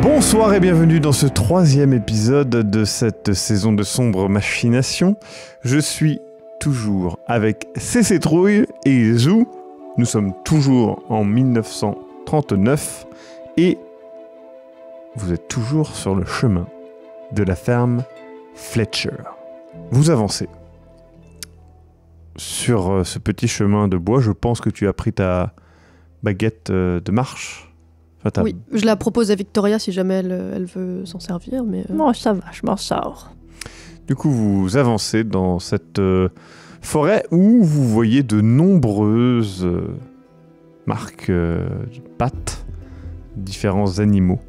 Bonsoir et bienvenue dans ce 3e épisode de cette saison de sombre machination. Je suis toujours avec CC Trouille et Zou. Nous sommes toujours en 1939 et vous êtes toujours sur le chemin de la ferme Fletcher. Vous avancez sur ce petit chemin de bois. Je pense que tu as pris ta baguette de marche. Enfin, oui, je la propose à Victoria si jamais elle veut s'en servir. Mais Non, ça va, je m'en sors. Du coup, vous avancez dans cette forêt où vous voyez de nombreuses marques de pattes, différents animaux,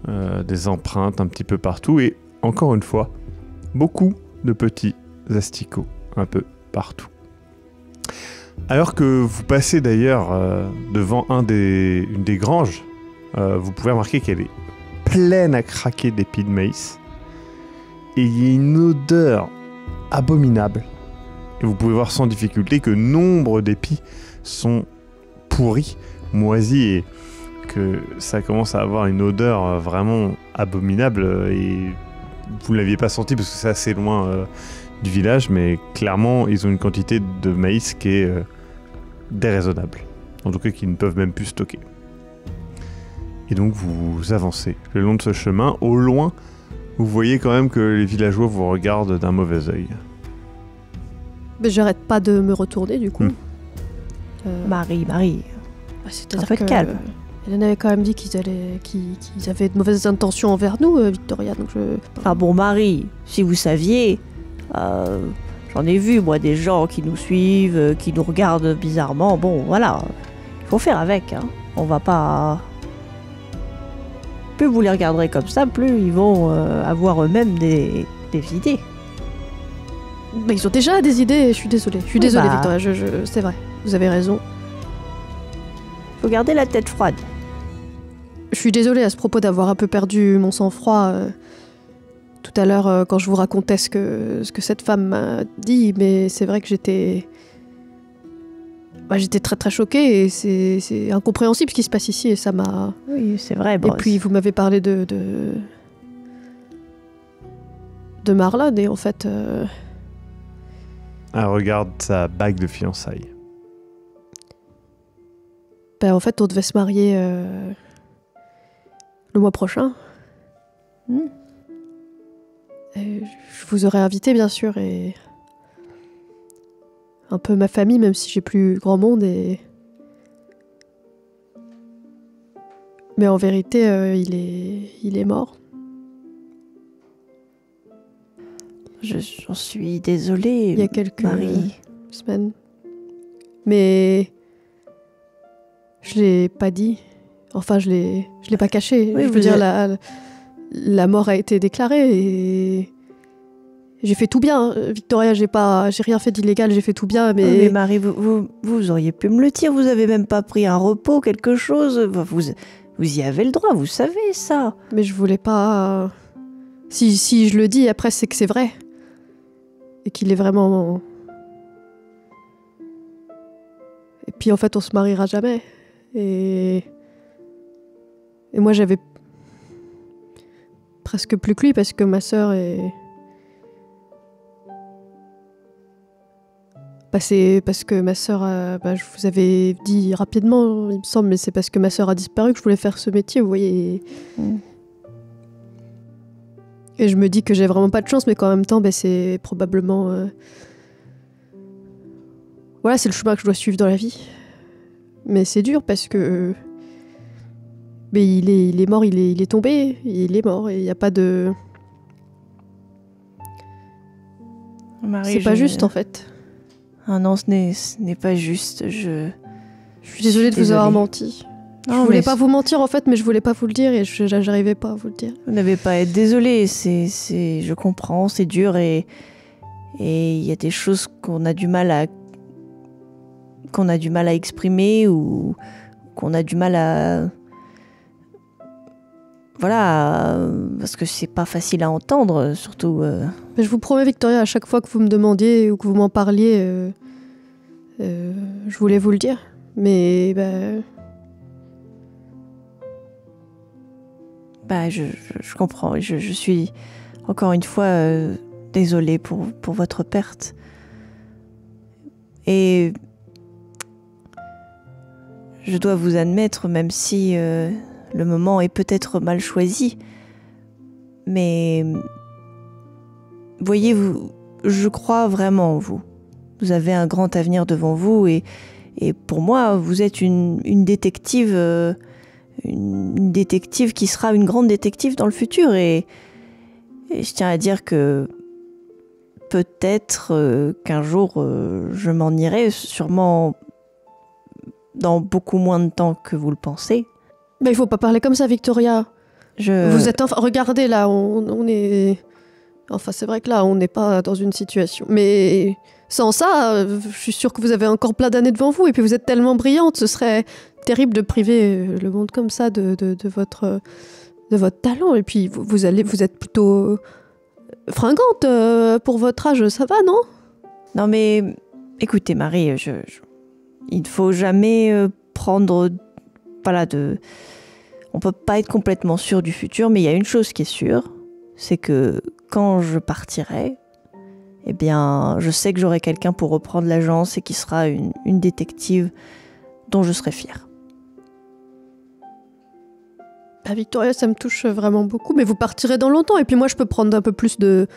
des empreintes un petit peu partout et encore une fois, beaucoup de petits asticots un peu partout. Alors que vous passez d'ailleurs devant une des granges, vous pouvez remarquer qu'elle est pleine à craquer d'épis de maïs. Et il y a une odeur abominable. Et vous pouvez voir sans difficulté que nombre d'épis sont pourris, moisis, et que ça commence à avoir une odeur vraiment abominable. Et vous ne l'aviez pas senti parce que c'est assez loin du village, mais clairement, ils ont une quantité de maïs qui est déraisonnable. En tout cas, qu'ils ne peuvent même plus stocker. Et donc vous avancez le long de ce chemin. Au loin, vous voyez quand même que les villageois vous regardent d'un mauvais œil. Mais j'arrête pas de me retourner du coup. Marie. C'est-à-dire Un peu de que calme. Hélène avait quand même dit qu'ils avaient de mauvaises intentions envers nous, Victoria. Donc Ah bon, Marie, si vous saviez, j'en ai vu, moi, des gens qui nous suivent, qui nous regardent bizarrement. Bon, voilà, il faut faire avec, hein. On va pas... Plus vous les regarderez comme ça, plus ils vont avoir eux-mêmes des idées. Mais ils ont déjà des idées, je suis désolée. Je suis désolée, bah... Victoria, c'est vrai. Vous avez raison. Faut garder la tête froide. Je suis désolée à ce propos d'avoir un peu perdu mon sang-froid tout à l'heure quand je vous racontais ce que cette femme m'a dit, mais c'est vrai que j'étais très très choquée et c'est incompréhensible ce qui se passe ici et ça m'a... Oui, c'est vrai. Bon, et puis vous m'avez parlé de Marlon et en fait... Elle regarde sa bague de fiançailles. En fait, on devait se marier le mois prochain. Et je vous aurais invité, bien sûr, et un peu ma famille, même si j'ai plus grand monde. Mais en vérité, il est mort. J'en suis désolée, il y a quelques Marie. semaines. Mais je l'ai pas dit. Enfin, je l'ai pas caché. Oui, je veux dire, la mort a été déclarée et j'ai fait tout bien. Victoria, j'ai rien fait d'illégal, j'ai fait tout bien. Mais, Mais Marie, vous auriez pu me le dire. Vous avez même pas pris un repos, quelque chose. Vous y avez le droit, vous savez ça. Mais je voulais pas. Si je le dis, après, c'est que c'est vrai. Et qu'il est vraiment... Et puis en fait, on se mariera jamais. Et moi, j'avais presque plus que lui parce que ma sœur est... c'est parce que ma sœur, je vous avais dit rapidement, il me semble, mais c'est parce que ma sœur a disparu que je voulais faire ce métier, vous voyez. Et je me dis que j'ai vraiment pas de chance, mais qu'en même temps, c'est probablement... Voilà, c'est le chemin que je dois suivre dans la vie. Mais c'est dur parce que... Mais il est mort, il est tombé, il est mort, et il n'y a pas de... Marie, c'est pas juste, en fait. Ah non, ce n'est pas juste, je suis désolée de vous avoir menti. Je voulais pas vous mentir en fait, mais je voulais pas vous le dire et j'arrivais pas à vous le dire. Vous n'avez pas à être désolée, je comprends, c'est dur et il y a des choses qu'on a du mal à exprimer ou qu'on a du mal voilà, parce que c'est pas facile à entendre, surtout... Mais je vous promets, Victoria, à chaque fois que vous me demandiez ou que vous m'en parliez, je voulais vous le dire. Mais je comprends. Je suis encore une fois désolée pour votre perte. Et je dois vous admettre, même si le moment est peut-être mal choisi, mais voyez-vous, je crois vraiment en vous. Vous avez un grand avenir devant vous et pour moi, vous êtes une détective, une détective qui sera une grande détective dans le futur. Et je tiens à dire que peut-être qu'un jour, je m'en irai, sûrement dans beaucoup moins de temps que vous le pensez. Mais il faut pas parler comme ça, Victoria. Vous êtes regardez là, on est... Enfin, c'est vrai que là, on n'est pas dans une situation... Mais sans ça, je suis sûre que vous avez encore plein d'années devant vous. Et puis vous êtes tellement brillante, ce serait terrible de priver le monde comme ça de votre talent. Et puis vous êtes plutôt fringante pour votre âge, ça va, non? Non mais, écoutez Marie, il ne faut jamais prendre... Voilà, on peut pas être complètement sûr du futur, mais il y a une chose qui est sûre, c'est que quand je partirai, eh bien, je sais que j'aurai quelqu'un pour reprendre l'agence et qui sera une détective dont je serai fière. Victoria, ça me touche vraiment beaucoup, mais vous partirez dans longtemps, et puis moi je peux prendre un peu plus de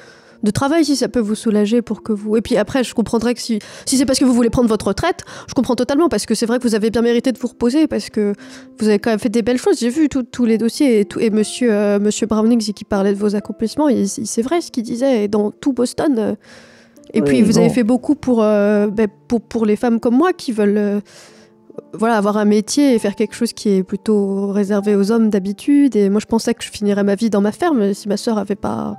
travail si ça peut vous soulager pour que vous... Et puis après, je comprendrais que si c'est parce que vous voulez prendre votre retraite, je comprends totalement, parce que c'est vrai que vous avez bien mérité de vous reposer, parce que vous avez quand même fait des belles choses. J'ai vu tous les dossiers, et monsieur Browning qui parlait de vos accomplissements, c'est vrai ce qu'il disait, et dans tout Boston. Et puis vous avez fait beaucoup pour les femmes comme moi qui veulent... avoir un métier et faire quelque chose qui est plutôt réservé aux hommes d'habitude. Et moi, je pensais que je finirais ma vie dans ma ferme si ma sœur avait pas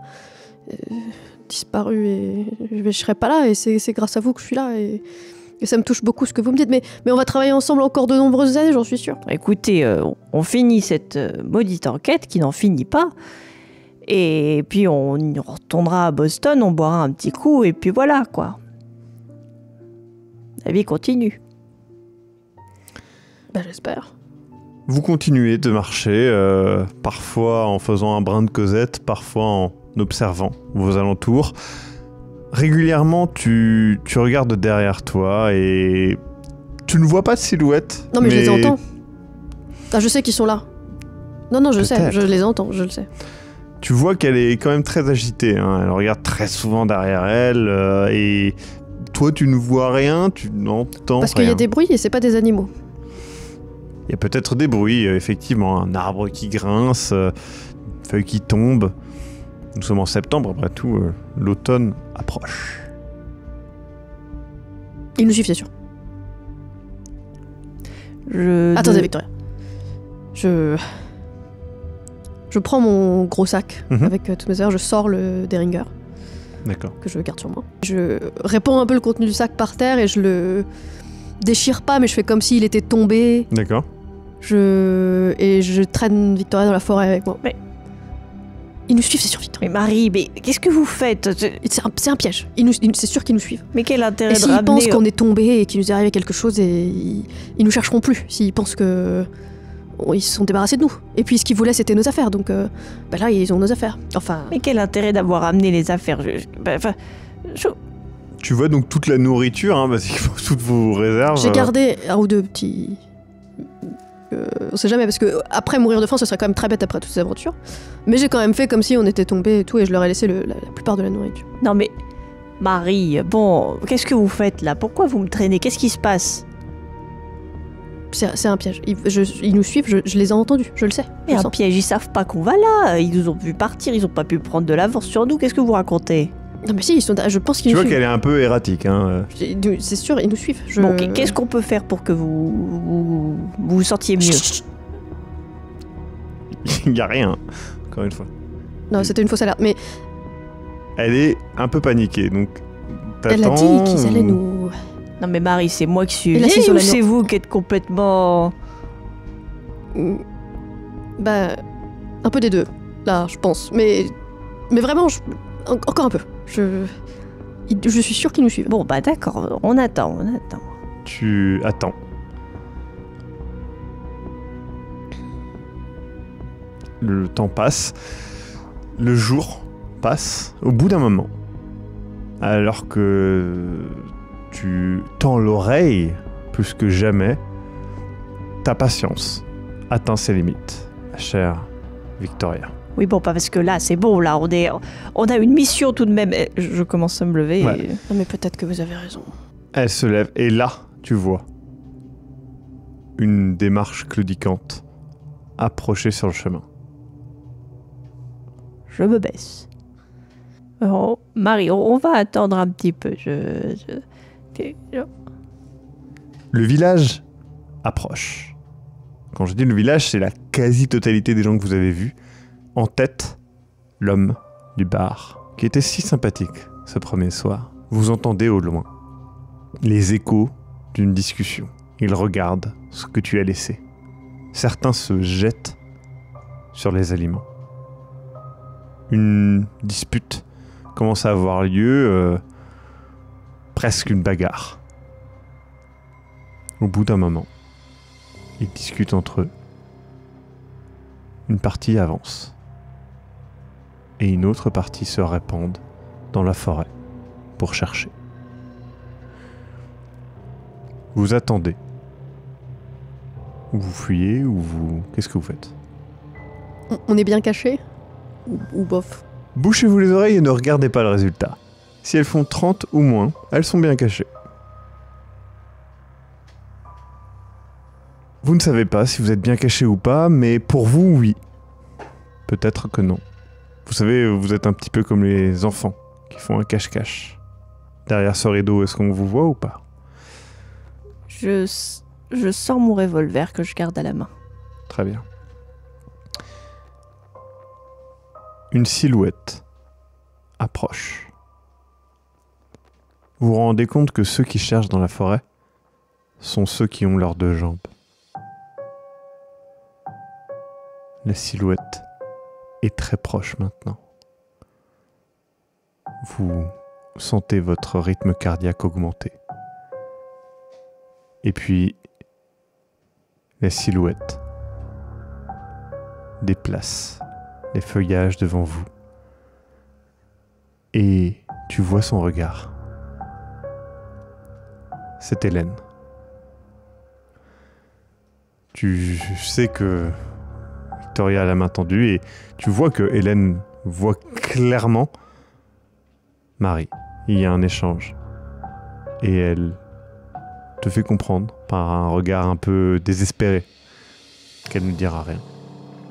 disparu, et je serais pas là. Et c'est grâce à vous que je suis là. Et ça me touche beaucoup ce que vous me dites. Mais on va travailler ensemble encore de nombreuses années, j'en suis sûre. Écoutez, on finit cette maudite enquête qui n'en finit pas. Et puis on retournera à Boston, on boira un petit coup, et puis voilà, quoi. La vie continue. J'espère. Vous continuez de marcher, parfois en faisant un brin de causette, parfois en observant vos alentours. Régulièrement, tu regardes derrière toi et tu ne vois pas de silhouette. Non, mais je les entends. Je sais qu'ils sont là. Non, je sais, je les entends, je le sais. Tu vois qu'elle est quand même très agitée, hein. Elle regarde très souvent derrière elle et toi, tu ne vois rien, tu n'entends rien. Parce qu'il y a des bruits et c'est pas des animaux. Il y a peut-être des bruits, effectivement, un arbre qui grince, une feuille qui tombe. Nous sommes en septembre, après tout, l'automne approche. Ils nous suivent, c'est sûr. Attendez, Victoria. Je prends mon gros sac avec toutes mes heures, je sors le Derringer. D'accord. Que je garde sur moi. Je répands un peu le contenu du sac par terre et je le déchire pas, mais je fais comme s'il était tombé. D'accord. Je traîne Victoria dans la forêt avec moi. Mais ils nous suivent, c'est sûr, Victoria. Mais Marie, mais qu'est-ce que vous faites? C'est un piège. C'est sûr qu'ils nous suivent. Mais quel intérêt de ramener... Et s'ils pensent qu'on est tombé et qu'il nous est arrivé quelque chose, ils nous chercheront plus. S'ils pensent que ils se sont débarrassés de nous. Et puis ce qu'ils voulaient, c'était nos affaires. Donc là, ils ont nos affaires. Enfin. Mais quel intérêt d'avoir amené les affaires? Tu vois donc toute la nourriture, hein, parce qu'il faut toutes vos réserves. J'ai gardé un ou deux petits. On sait jamais, parce que après mourir de faim, ce serait quand même très bête après toutes ces aventures. Mais j'ai quand même fait comme si on était tombé et tout, et je leur ai laissé la plupart de la nourriture. Non mais, Marie, bon, qu'est-ce que vous faites là? Pourquoi vous me traînez? Qu'est-ce qui se passe? C'est un piège. Ils nous suivent, je les ai entendus, je le sais. Mais un piège, ils savent pas qu'on va là. Ils nous ont vu partir, ils ont pas pu prendre de l'avance sur nous. Qu'est-ce que vous racontez? Non mais si, je pense qu'ils nous suivent. Tu vois qu'elle est un peu erratique, hein. C'est sûr, ils nous suivent. Bon, qu'est-ce qu'on peut faire pour que vous vous sentiez mieux? Chut. Il n'y a rien, encore une fois. Non, c'était une fausse alerte, mais... Elle est un peu paniquée, donc... Elle a dit qu'ils allaient nous... Non mais Marie, c'est moi qui suis venue ou c'est vous qui êtes complètement... Un peu des deux, là, je pense. Mais vraiment, encore un peu. Je suis sûre qu'ils nous suivent. Bon, bah d'accord, on attend. Tu attends. Le temps passe. Le jour passe. Au bout d'un moment, alors que tu tends l'oreille plus que jamais, ta patience atteint ses limites, ma chère Victoria. Oui, bon, pas parce que là, c'est bon, là, on a une mission tout de même. Je commence à me lever. Ouais. Et... Non, mais peut-être que vous avez raison. Elle se lève et là, tu vois une démarche claudiquante approcher sur le chemin. Je me baisse. Oh, Marie, on va attendre un petit peu. Le village approche. Quand je dis le village, c'est la quasi-totalité des gens que vous avez vus. En tête, l'homme du bar, qui était si sympathique ce premier soir. Vous entendez au loin les échos d'une discussion. Il regarde ce que tu as laissé. Certains se jettent sur les aliments. Une dispute commence à avoir lieu, presque une bagarre. Au bout d'un moment, ils discutent entre eux. Une partie avance. Et une autre partie se répand dans la forêt pour chercher. Vous attendez. Ou vous fuyez, ou vous... Qu'est-ce que vous faites ? On est bien cachés ou bof? Bouchez-vous les oreilles et ne regardez pas le résultat. Si elles font 30 ou moins, elles sont bien cachées. Vous ne savez pas si vous êtes bien caché ou pas, mais pour vous, oui. Peut-être que non. Vous savez, vous êtes un petit peu comme les enfants qui font un cache-cache. Derrière ce rideau, est-ce qu'on vous voit ou pas ? Je sors mon revolver que je garde à la main. Très bien. Une silhouette approche. Vous vous rendez compte que ceux qui cherchent dans la forêt sont ceux qui ont leurs deux jambes. La silhouette est très proche maintenant. Vous sentez votre rythme cardiaque augmenter. Et puis, la silhouette déplace les feuillages devant vous. Et tu vois son regard. C'est Hélène. Tu sais que Victoria a la main tendue et tu vois que Hélène voit clairement Marie. Il y a un échange. Et elle te fait comprendre par un regard un peu désespéré qu'elle ne dira rien.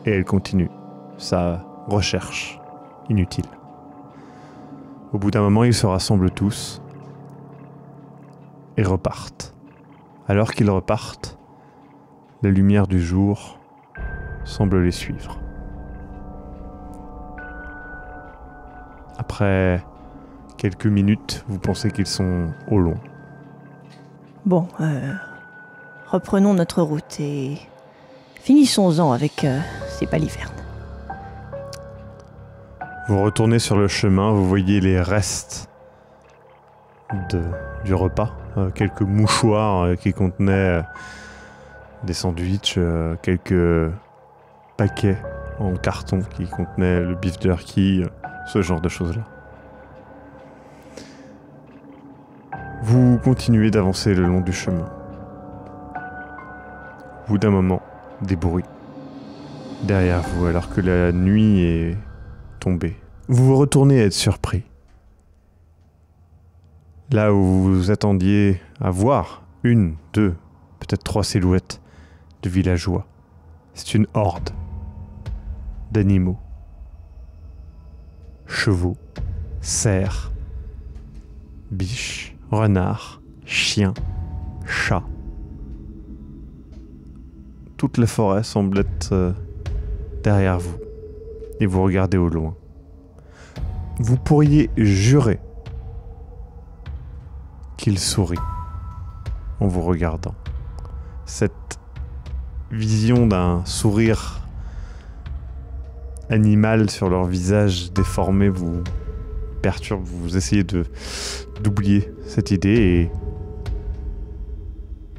Et elle continue sa recherche inutile. Au bout d'un moment, ils se rassemblent tous et repartent. Alors qu'ils repartent, la lumière du jour semble les suivre. Après quelques minutes, vous pensez qu'ils sont au loin. Bon, reprenons notre route et finissons-en avec ces balivernes. Vous retournez sur le chemin, vous voyez les restes du repas, quelques mouchoirs qui contenaient des sandwichs, quelques paquets en carton qui contenaient le beef jerky, ce genre de choses-là. Vous continuez d'avancer le long du chemin. Au bout d'un moment, des bruits derrière vous alors que la nuit est tombée. Vous vous retournez à être surpris. Là où vous attendiez à voir une, deux, peut-être 3 silhouettes de villageois, c'est une horde d'animaux. Chevaux, cerfs, biches, renards, chiens, chats. Toute la forêt semble être derrière vous et vous regardez au loin. Vous pourriez jurer qu'il sourit en vous regardant. Cette vision d'un sourire animal sur leur visage déformé vous perturbe. Vous essayez d'oublier cette idée et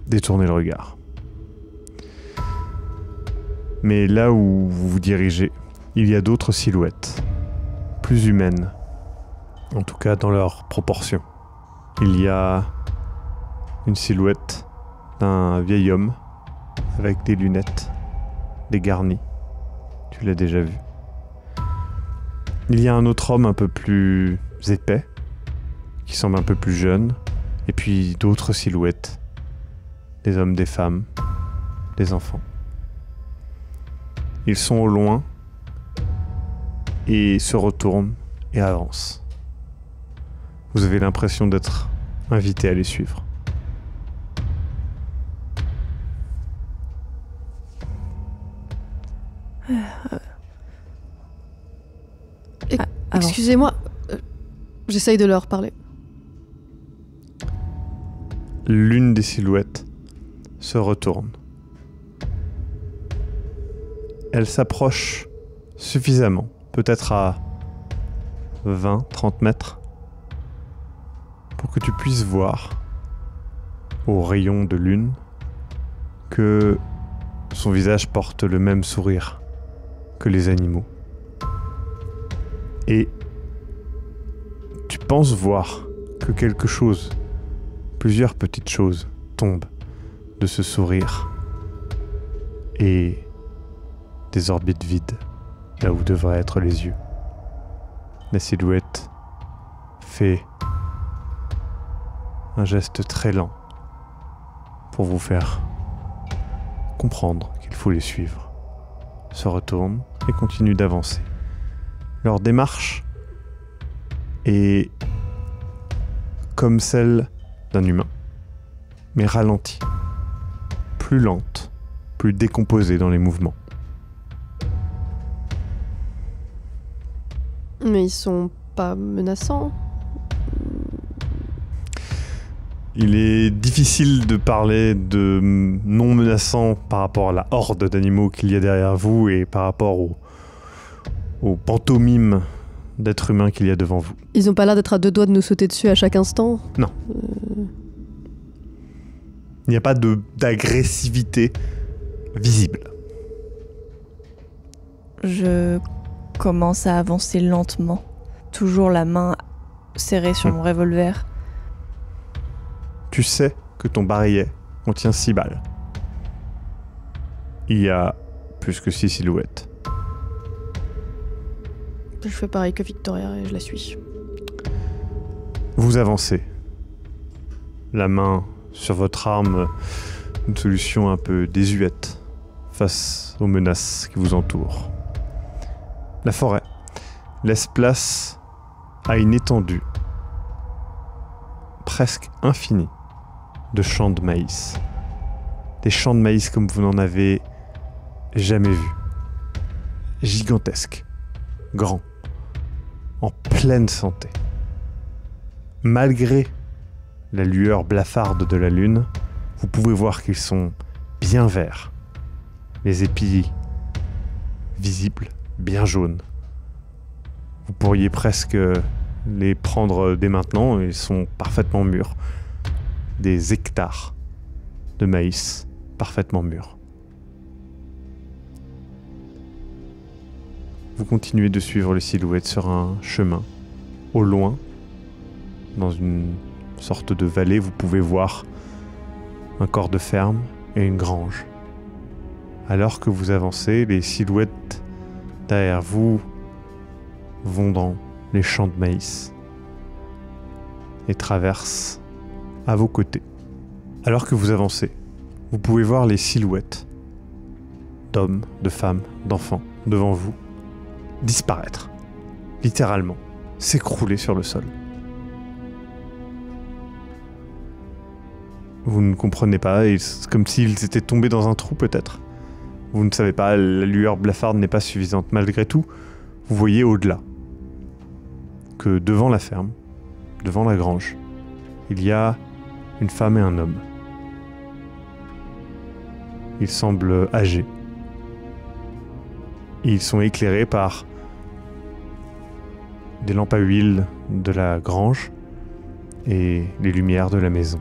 détourner le regard. Mais là où vous vous dirigez, il y a d'autres silhouettes, plus humaines, en tout cas dans leurs proportions. Il y a une silhouette d'un vieil homme avec des lunettes, dégarnies. Tu l'as déjà vu. Il y a un autre homme un peu plus épais, qui semble un peu plus jeune, et puis d'autres silhouettes, des hommes, des femmes, des enfants. Ils sont au loin et se retournent et avancent. Vous avez l'impression d'être invité à les suivre. Excusez-moi, j'essaye de leur parler. L'une des silhouettes se retourne. Elle s'approche suffisamment, peut-être à 20-30 mètres, pour que tu puisses voir, au rayon de lune, que son visage porte le même sourire que les animaux. Et tu penses voir que quelque chose, plusieurs petites choses, tombent de ce sourire et des orbites vides, là où devraient être les yeux. La silhouette fait un geste très lent pour vous faire comprendre qu'il faut les suivre. Se retourne et continue d'avancer. Leur démarche est comme celle d'un humain, mais ralentie, plus lente, plus décomposée dans les mouvements. Mais ils sont pas menaçants. Il est difficile de parler de non menaçant par rapport à la horde d'animaux qu'il y a derrière vous et par rapport aux pantomimes d'êtres humains qu'il y a devant vous. Ils ont pas l'air d'être à deux doigts de nous sauter dessus à chaque instant. Non. Il n'y a pas d'agressivité visible. Je commence à avancer lentement, toujours la main serrée sur mon revolver. Tu sais que ton barillet contient 6 balles. Il y a plus que 6 silhouettes. Je fais pareil que Victoria et je la suis. Vous avancez. La main sur votre arme, une solution un peu désuète face aux menaces qui vous entourent. La forêt laisse place à une étendue presque infinie de champs de maïs. Des champs de maïs comme vous n'en avez jamais vu. Gigantesques, grands, en pleine santé. Malgré la lueur blafarde de la lune, vous pouvez voir qu'ils sont bien verts. Les épis visibles, bien jaunes. Vous pourriez presque les prendre dès maintenant, ils sont parfaitement mûrs. Des hectares de maïs parfaitement mûrs. Vous continuez de suivre les silhouettes sur un chemin. Au loin, dans une sorte de vallée, vous pouvez voir un corps de ferme et une grange. Alors que vous avancez, les silhouettes derrière vous vont dans les champs de maïs et traversent à vos côtés. Alors que vous avancez, vous pouvez voir les silhouettes d'hommes, de femmes, d'enfants devant vous disparaître, littéralement, s'écrouler sur le sol. Vous ne comprenez pas, c'est comme s'ils étaient tombés dans un trou peut-être. Vous ne savez pas, la lueur blafarde n'est pas suffisante. Malgré tout, vous voyez au-delà que devant la ferme, devant la grange, il y a une femme et un homme. Ils semblent âgés. Et ils sont éclairés par des lampes à huile de la grange et les lumières de la maison.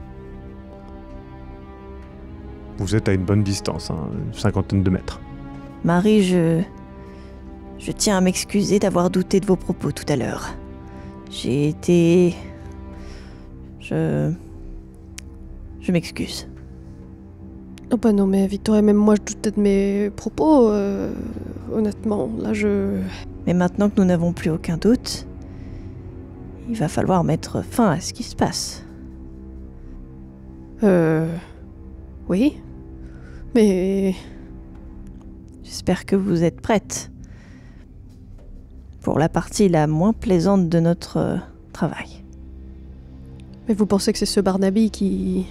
Vous êtes à une bonne distance, hein, une 50aine de mètres. Marie, je tiens à m'excuser d'avoir douté de vos propos tout à l'heure. J'ai été... Je m'excuse. Oh bah non, mais Victoria, même moi, je doutais de mes propos. Honnêtement, là, Mais maintenant que nous n'avons plus aucun doute, il va falloir mettre fin à ce qui se passe. Oui. Mais... J'espère que vous êtes prête pour la partie la moins plaisante de notre travail. Mais vous pensez que c'est ce Barnaby qui...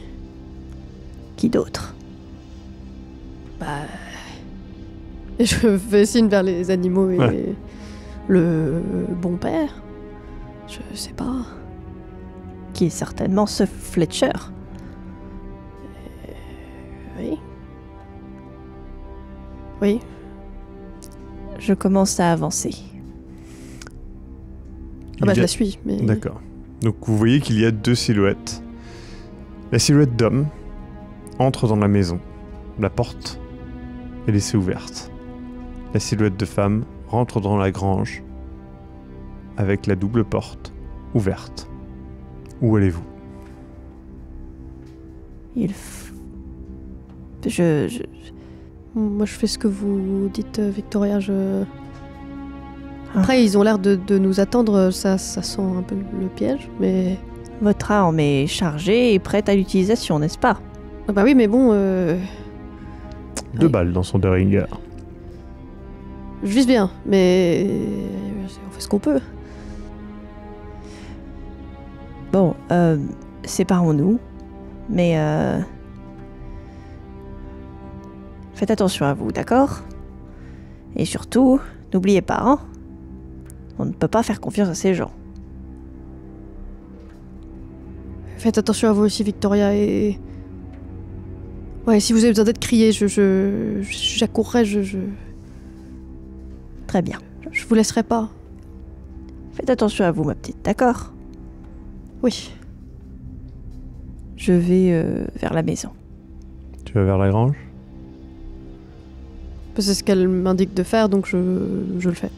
Qui d'autre? Bah... Et je fais signe vers les animaux et Ouais. le bon père. Je sais pas. Qui est certainement ce Fletcher. Oui. Oui. Je commence à avancer. Ah bah Il je y a- la suis, mais... D'accord. Donc vous voyez qu'il y a deux silhouettes. La silhouette d'homme entre dans la maison. La porte est laissée ouverte. La silhouette de femme rentre dans la grange avec la double porte ouverte. Où allez-vous? Moi, je fais ce que vous dites, Victoria. Après, ils ont l'air de nous attendre. Ça sent un peu le piège, mais... Votre arme est chargée et prête à l'utilisation, n'est-ce pas? Ah bah oui, mais bon... 2 Oui. balles dans son Derringer. Je vise bien, mais... On fait ce qu'on peut. Bon, séparons-nous. Mais faites attention à vous, d'accord? Et surtout, n'oubliez pas, hein? On ne peut pas faire confiance à ces gens. Faites attention à vous aussi, Victoria, et... Ouais, si vous avez besoin d'être crié, j'accourrai, Très bien. je vous laisserai pas. Faites attention à vous, ma petite, d'accord? Oui. Je vais vers la maison. Tu vas vers la grange? C'est ce qu'elle m'indique de faire, donc je le fais.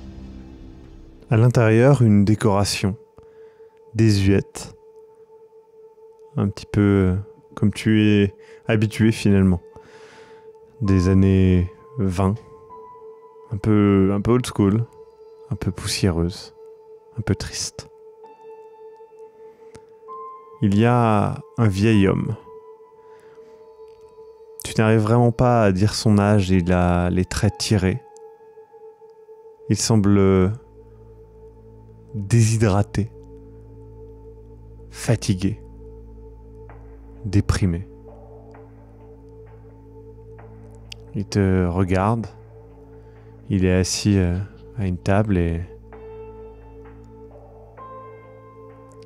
À l'intérieur, une décoration désuète. Un petit peu comme tu es habitué finalement. Des années 20. Un peu old school. Un peu poussiéreuse. Un peu triste. Il y a un vieil homme. Tu n'arrives vraiment pas à dire son âge et il a les traits tirés. Il semble déshydraté, fatigué, déprimé. Il te regarde. Il est assis à une table et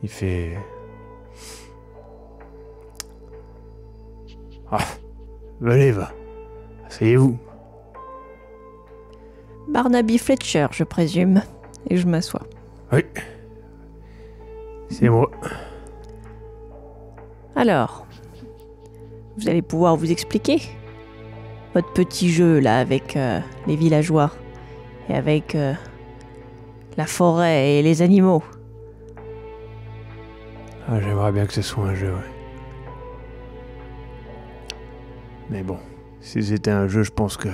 il fait... Ah, venez, va. Asseyez-vous. Barnaby Fletcher, je présume. Et je m'assois. Oui. C'est moi. Alors, vous allez pouvoir vous expliquer votre petit jeu là avec les villageois et avec la forêt et les animaux. Ah, j'aimerais bien que ce soit un jeu, ouais. Mais bon, si c'était un jeu, je pense que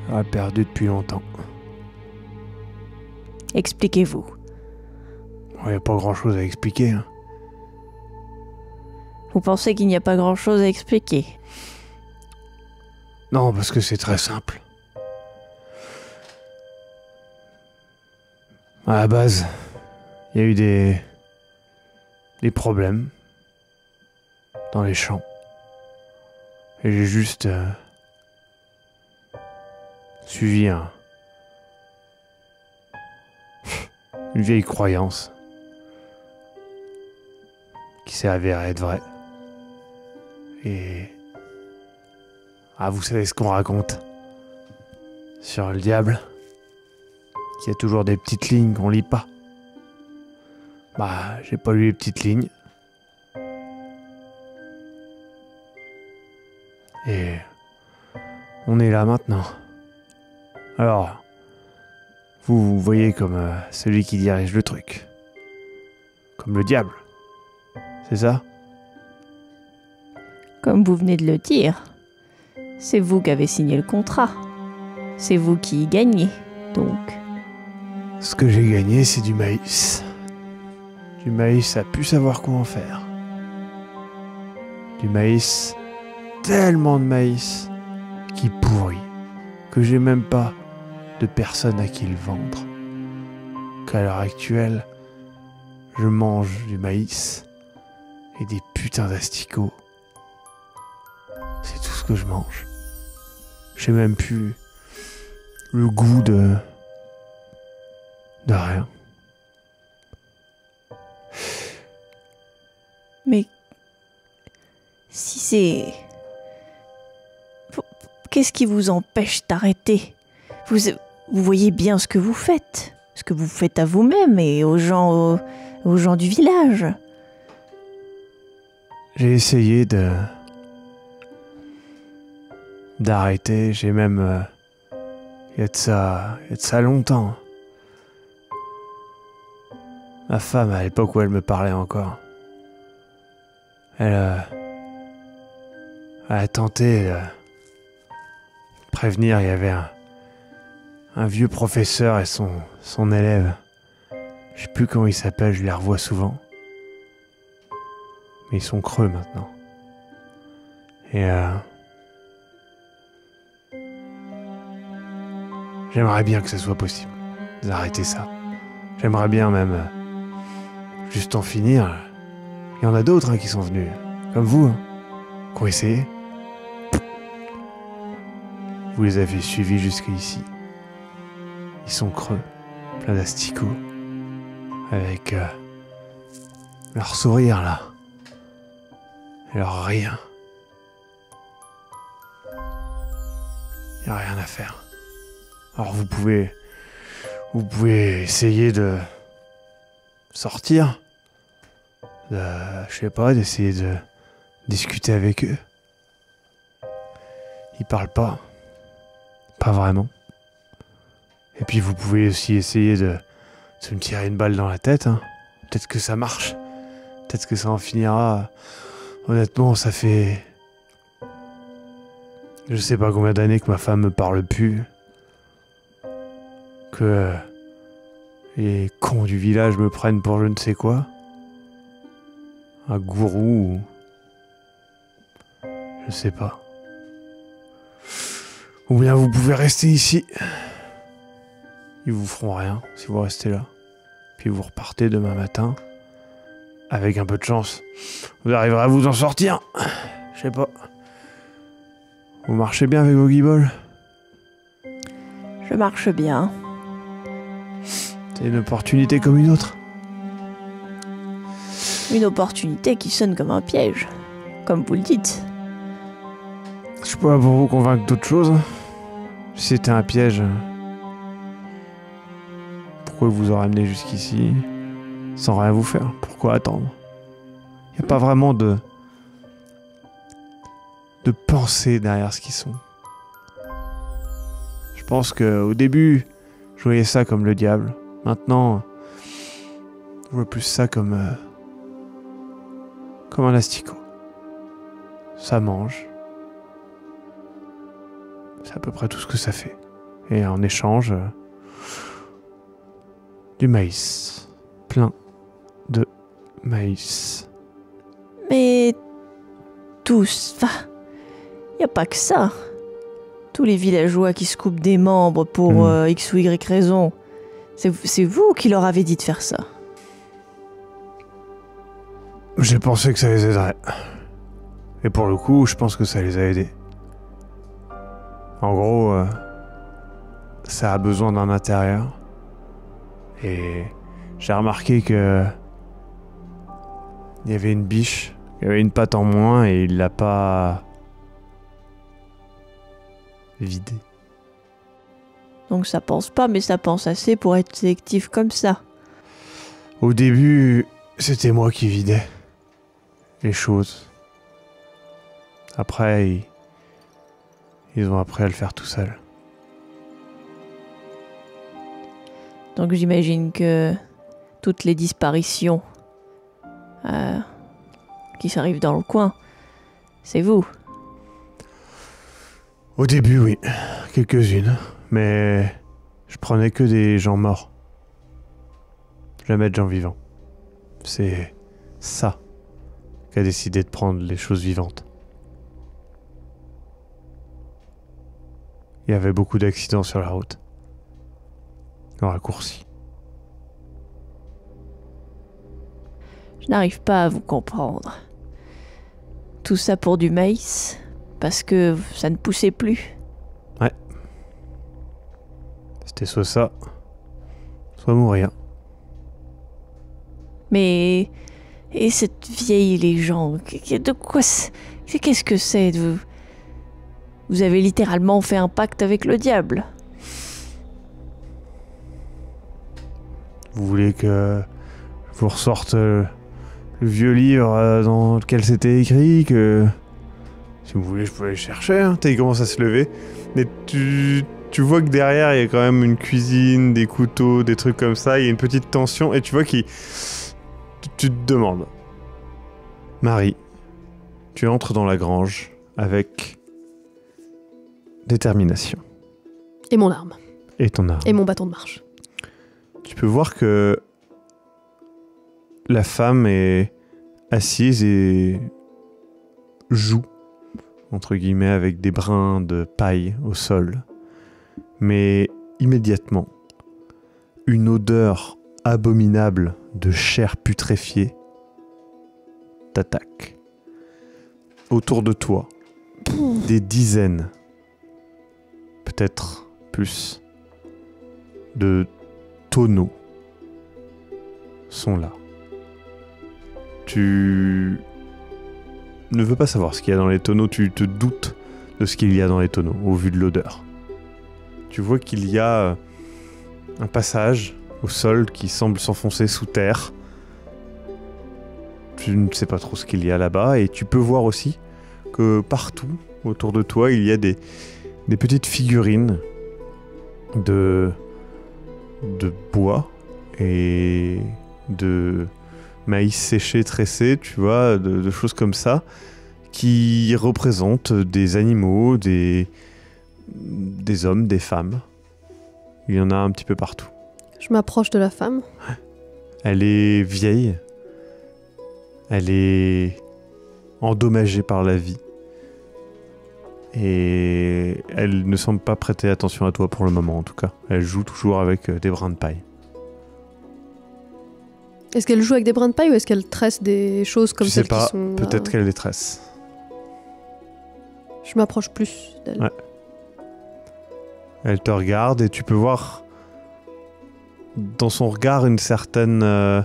j'aurais perdu depuis longtemps. Expliquez-vous. Il n'y a pas grand-chose à expliquer. Hein. Vous pensez qu'il n'y a pas grand-chose à expliquer? Non, parce que c'est très simple. À la base, il y a eu des problèmes dans les champs. Et j'ai juste suivi une vieille croyance qui s'est avérée être vraie. Et... Ah, vous savez ce qu'on raconte sur le diable, qu'il y a toujours des petites lignes qu'on lit pas. Bah, j'ai pas lu les petites lignes. Et on est là maintenant. Alors, vous voyez comme celui qui dirige le truc. Comme le diable. C'est ça? Comme vous venez de le dire, c'est vous qui avez signé le contrat. C'est vous qui gagnez, donc. Ce que j'ai gagné, c'est du maïs. Du maïs à plus savoir quoi en faire. Du maïs, tellement de maïs, qui pourrit, que j'ai même pas de personne à qui le vendre. Qu'à l'heure actuelle, je mange du maïs et des putains d'asticots. C'est tout ce que je mange. J'ai même plus le goût de rien. Mais si c'est... Qu'est-ce qui vous empêche d'arrêter? Vous voyez bien ce que vous faites. Ce que vous faites à vous-même et aux gens du village. J'ai essayé d'arrêter. J'ai même... il y a de ça longtemps. Ma femme, à l'époque où elle me parlait encore, elle a tenté de prévenir. Il y avait un vieux professeur et son élève. Je sais plus comment il s'appelle, je les revois souvent. Mais ils sont creux maintenant. Et j'aimerais bien que ce soit possible d'arrêter ça. J'aimerais bien même juste en finir. Il y en a d'autres qui sont venus, comme vous, qui ont essayé. Vous les avez suivis jusqu'ici. Ils sont creux, pleins d'asticots, avec leur sourire là, et leur rien. Il n'y a rien à faire. Alors vous pouvez essayer de sortir, d'essayer de discuter avec eux. Ils parlent pas vraiment. Et puis vous pouvez aussi essayer de me tirer une balle dans la tête. Peut-être que ça marche. Peut-être que ça en finira. Honnêtement, ça fait... Je sais pas combien d'années que ma femme me parle plus. Que les cons du village me prennent pour je ne sais quoi. Un gourou. Je sais pas. Ou bien vous pouvez rester ici. Ils vous feront rien si vous restez là. Puis vous repartez demain matin. Avec un peu de chance, vous arriverez à vous en sortir. Je sais pas. Vous marchez bien avec vos guibolles? Je marche bien. C'est une opportunité comme une autre. Une opportunité qui sonne comme un piège, comme vous le dites. Je suis pas là pour vous convaincre d'autre chose. Si c'était un piège, pourquoi vous aurez amené jusqu'ici sans rien vous faire? Pourquoi attendre? Il n'y a pas vraiment de pensée derrière ce qu'ils sont. Je pense qu'au début, je voyais ça comme le diable. Maintenant, je vois plus ça comme un asticot. Ça mange. C'est à peu près tout ce que ça fait. Et en échange, du maïs. Plein de maïs. Mais tous, y a pas que ça. Tous les villageois qui se coupent des membres pour X ou Y raison, c'est vous qui leur avez dit de faire ça. J'ai pensé que ça les aiderait. Et pour le coup, je pense que ça les a aidés. En gros, ça a besoin d'un intérieur. Et j'ai remarqué que il y avait une biche, il y avait une patte en moins et il l'a pas vidée. Donc ça pense pas, mais ça pense assez pour être sélectif comme ça. Au début, c'était moi qui vidais les choses. Après, ils ont appris à le faire tout seuls. Donc j'imagine que toutes les disparitions qui s'arrivent dans le coin, c'est vous. Au début, oui. Quelques-unes. Mais je prenais que des gens morts. Jamais de gens vivants. C'est ça qui a décidé de prendre les choses vivantes. Il y avait beaucoup d'accidents sur la route. En raccourci. Je n'arrive pas à vous comprendre. Tout ça pour du maïs, parce que ça ne poussait plus. C'était soit ça, soit mourir. Mais... Et cette vieille légende, de quoi qu'est-ce que c'est de... Vous avez littéralement fait un pacte avec le diable. Vous voulez que je vous ressorte le vieux livre dans lequel c'était écrit que... Si vous voulez, je peux aller chercher. Hein. Il commence à se lever. Mais tu vois que derrière, il y a quand même une cuisine, des couteaux, des trucs comme ça. Il y a une petite tension. Et tu vois qu'il... Tu te demandes. Marie, tu entres dans la grange avec détermination. Et mon arme. Et ton arme. Et mon bâton de marche. Tu peux voir que la femme est assise et joue, entre guillemets, avec des brins de paille au sol. Mais immédiatement, une odeur abominable de chair putréfiée t'attaque. Autour de toi, des dizaines, peut-être plus, de tonneaux sont là. Tu ne veux pas savoir ce qu'il y a dans les tonneaux, tu te doutes de ce qu'il y a dans les tonneaux, au vu de l'odeur. Tu vois qu'il y a un passage au sol qui semble s'enfoncer sous terre. Tu ne sais pas trop ce qu'il y a là-bas, et tu peux voir aussi que partout autour de toi, il y a des petites figurines de bois et de maïs séché, tressé, tu vois, de choses comme ça, qui représentent des animaux, des hommes, des femmes. Il y en a un petit peu partout. Je m'approche de la femme. Elle est vieille. Elle est endommagée par la vie. Et elle ne semble pas prêter attention à toi pour le moment, en tout cas. Elle joue toujours avec des brins de paille. Est-ce qu'elle joue avec des brins de paille ou est-ce qu'elle tresse des choses comme celles qui sont... Peut-être qu'elle les tresse. Je m'approche plus d'elle. Ouais. Elle te regarde et tu peux voir dans son regard une certaine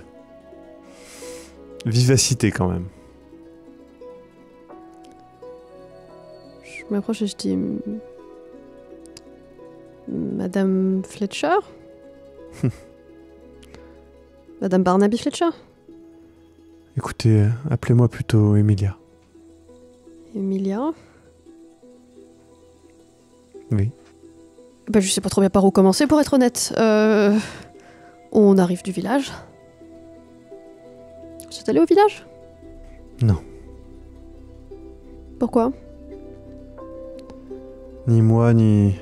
vivacité quand même. Je m'approche et je dis... Madame Fletcher Madame Barnaby Fletcher? Écoutez, appelez-moi plutôt Emilia. Emilia? Oui. Ben, je sais pas trop bien par où commencer, pour être honnête. On arrive du village. Vous êtes allé au village? Non. Pourquoi? Ni moi, ni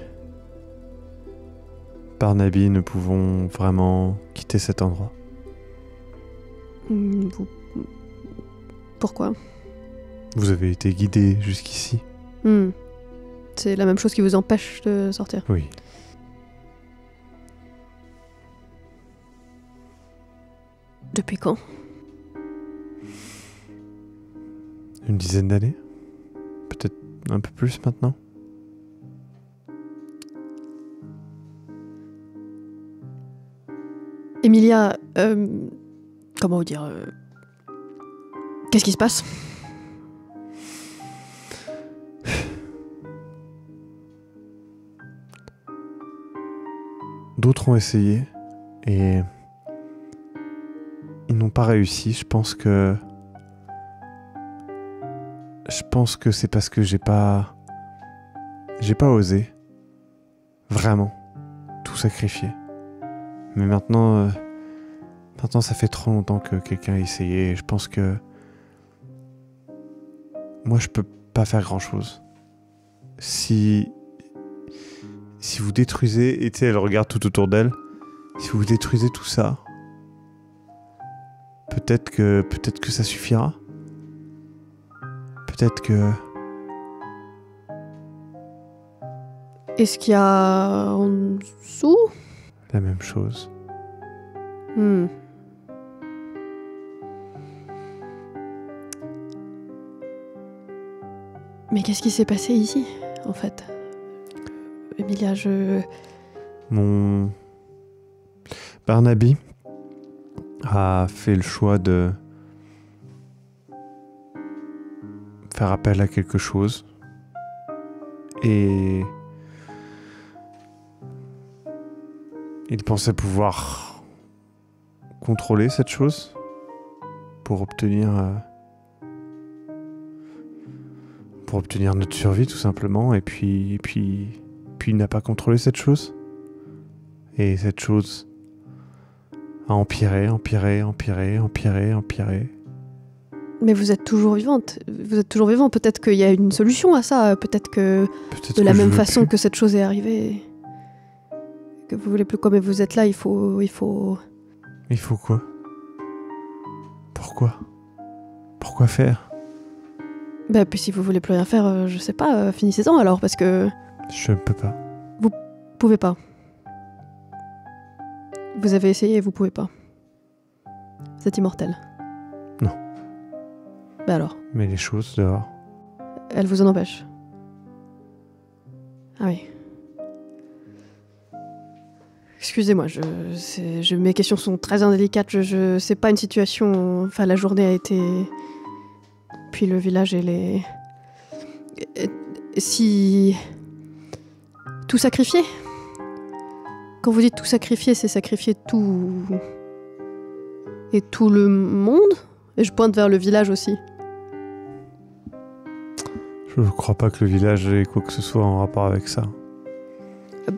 Barnaby ne pouvons vraiment quitter cet endroit. Vous... Pourquoi? Vous avez été guidé jusqu'ici. C'est la même chose qui vous empêche de sortir. Oui. Depuis quand? Une dizaine d'années? Peut-être un peu plus maintenant? Emilia, comment vous dire... Qu'est-ce qui se passe? D'autres ont essayé et ils n'ont pas réussi. Je pense que c'est parce que j'ai pas osé vraiment tout sacrifier. Mais maintenant ça fait trop longtemps que quelqu'un a essayé et je pense que moi je peux pas faire grand chose. Si vous détruisez, et tu sais, elle regarde tout autour d'elle, si vous détruisez tout ça, peut-être que ça suffira. Peut-être que... Est-ce qu'il y a en dessous? La même chose. Mais qu'est-ce qui s'est passé ici, en fait? Emilia, Mon Barnaby a fait le choix de faire appel à quelque chose et il pensait pouvoir contrôler cette chose pour obtenir notre survie tout simplement et puis il n'a pas contrôlé cette chose et cette chose a empiré. Mais vous êtes toujours vivante. Vous êtes toujours vivant. Peut-être qu'il y a une solution à ça. Peut-être que de la même façon que cette chose est arrivée, que vous voulez plus quoi, mais vous êtes là. Il faut. Il faut quoi? Pourquoi faire? Bah puis si vous voulez plus rien faire, je sais pas. Finissez-en alors parce que. Je ne peux pas. Vous pouvez pas. Vous avez essayé et vous pouvez pas. Vous êtes immortel. Non. Bah alors. Mais les choses dehors. Elles vous en empêchent. Ah oui. Excusez-moi, mes questions sont très indélicates. C'est pas une situation. Enfin, la journée a été. Puis le village et les. Si. Tout sacrifier? Quand vous dites tout sacrifier, c'est sacrifier tout. Et tout le monde? Et je pointe vers le village aussi. Je ne crois pas que le village ait quoi que ce soit en rapport avec ça.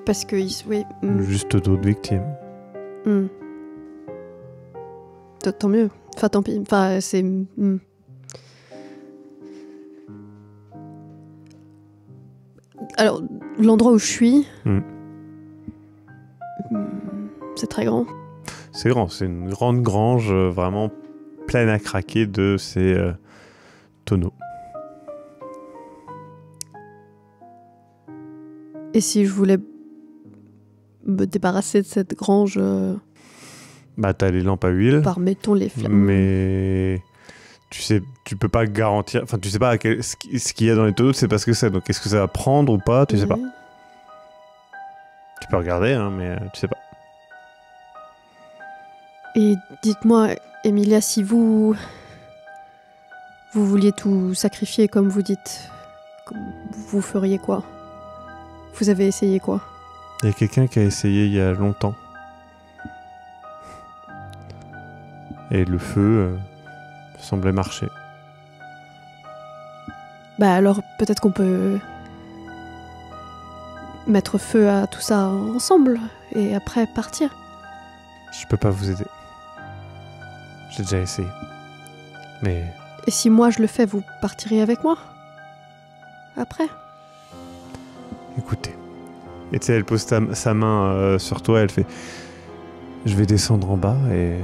Parce que. Oui. Juste d'autres victimes. Tant mieux. Enfin, tant pis. Enfin, c'est. Alors, l'endroit où je suis. C'est très grand. C'est grand, c'est une grande grange vraiment pleine à craquer de ces tonneaux. Et si je voulais me débarrasser de cette grange Bah t'as les lampes à huile. par, mettons, les flammes. Mais tu peux pas garantir. Enfin, tu sais pas ce qu'il y a dans les tonneaux, tu sais pas ce que c'est. Donc est-ce que ça va prendre ou pas, tu sais pas. Tu peux regarder, hein, mais tu sais pas. Et dites-moi, Emilia, si vous vouliez tout sacrifier comme vous dites, vous feriez quoi? Vous avez essayé quoi? Il y a quelqu'un qui a essayé il y a longtemps. Et le feu semblait marcher. Bah alors peut-être qu'on peut mettre feu à tout ça ensemble et après partir. Je peux pas vous aider. J'ai déjà essayé. Mais... Et si moi je le fais, vous partiriez avec moi? Après? Écoutez. Et tu sais, elle pose sa main sur toi, elle fait... Je vais descendre en bas et...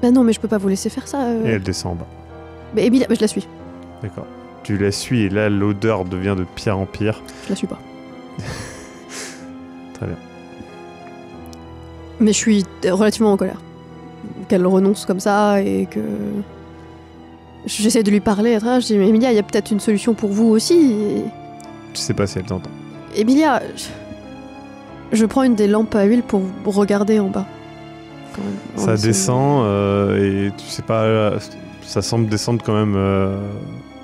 Bah non, mais je peux pas vous laisser faire ça. Et elle descend en bas. Mais Emilia, je la suis. D'accord. Tu la suis et là, l'odeur devient de pire en pire. Je la suis pas. Très bien. Mais je suis relativement en colère. Qu'elle renonce comme ça et que... J'essaie de lui parler à travers, je dis, mais Emilia, il y a peut-être une solution pour vous aussi. Et... Je sais pas si elle t'entend. Emilia, je prends une des lampes à huile pour regarder en bas. Ça descend et tu sais pas, ça semble descendre quand même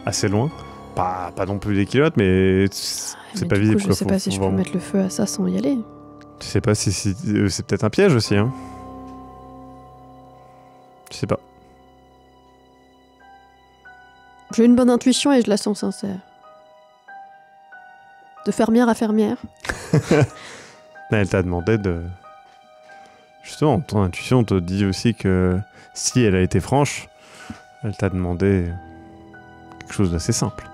assez loin. Pas non plus des kilomètres, mais c'est Mais pas du visible. coup, je quoi. sais Faut- pas si faut je peux vraiment- mettre le feu à ça sans y aller. Tu sais pas si c'est peut-être un piège aussi, hein. Je sais pas. J'ai une bonne intuition et je la sens sincère. De fermière à fermière. Mais elle t'a demandé de... Justement, ton intuition te dit aussi que si elle a été franche, elle t'a demandé quelque chose d'assez simple.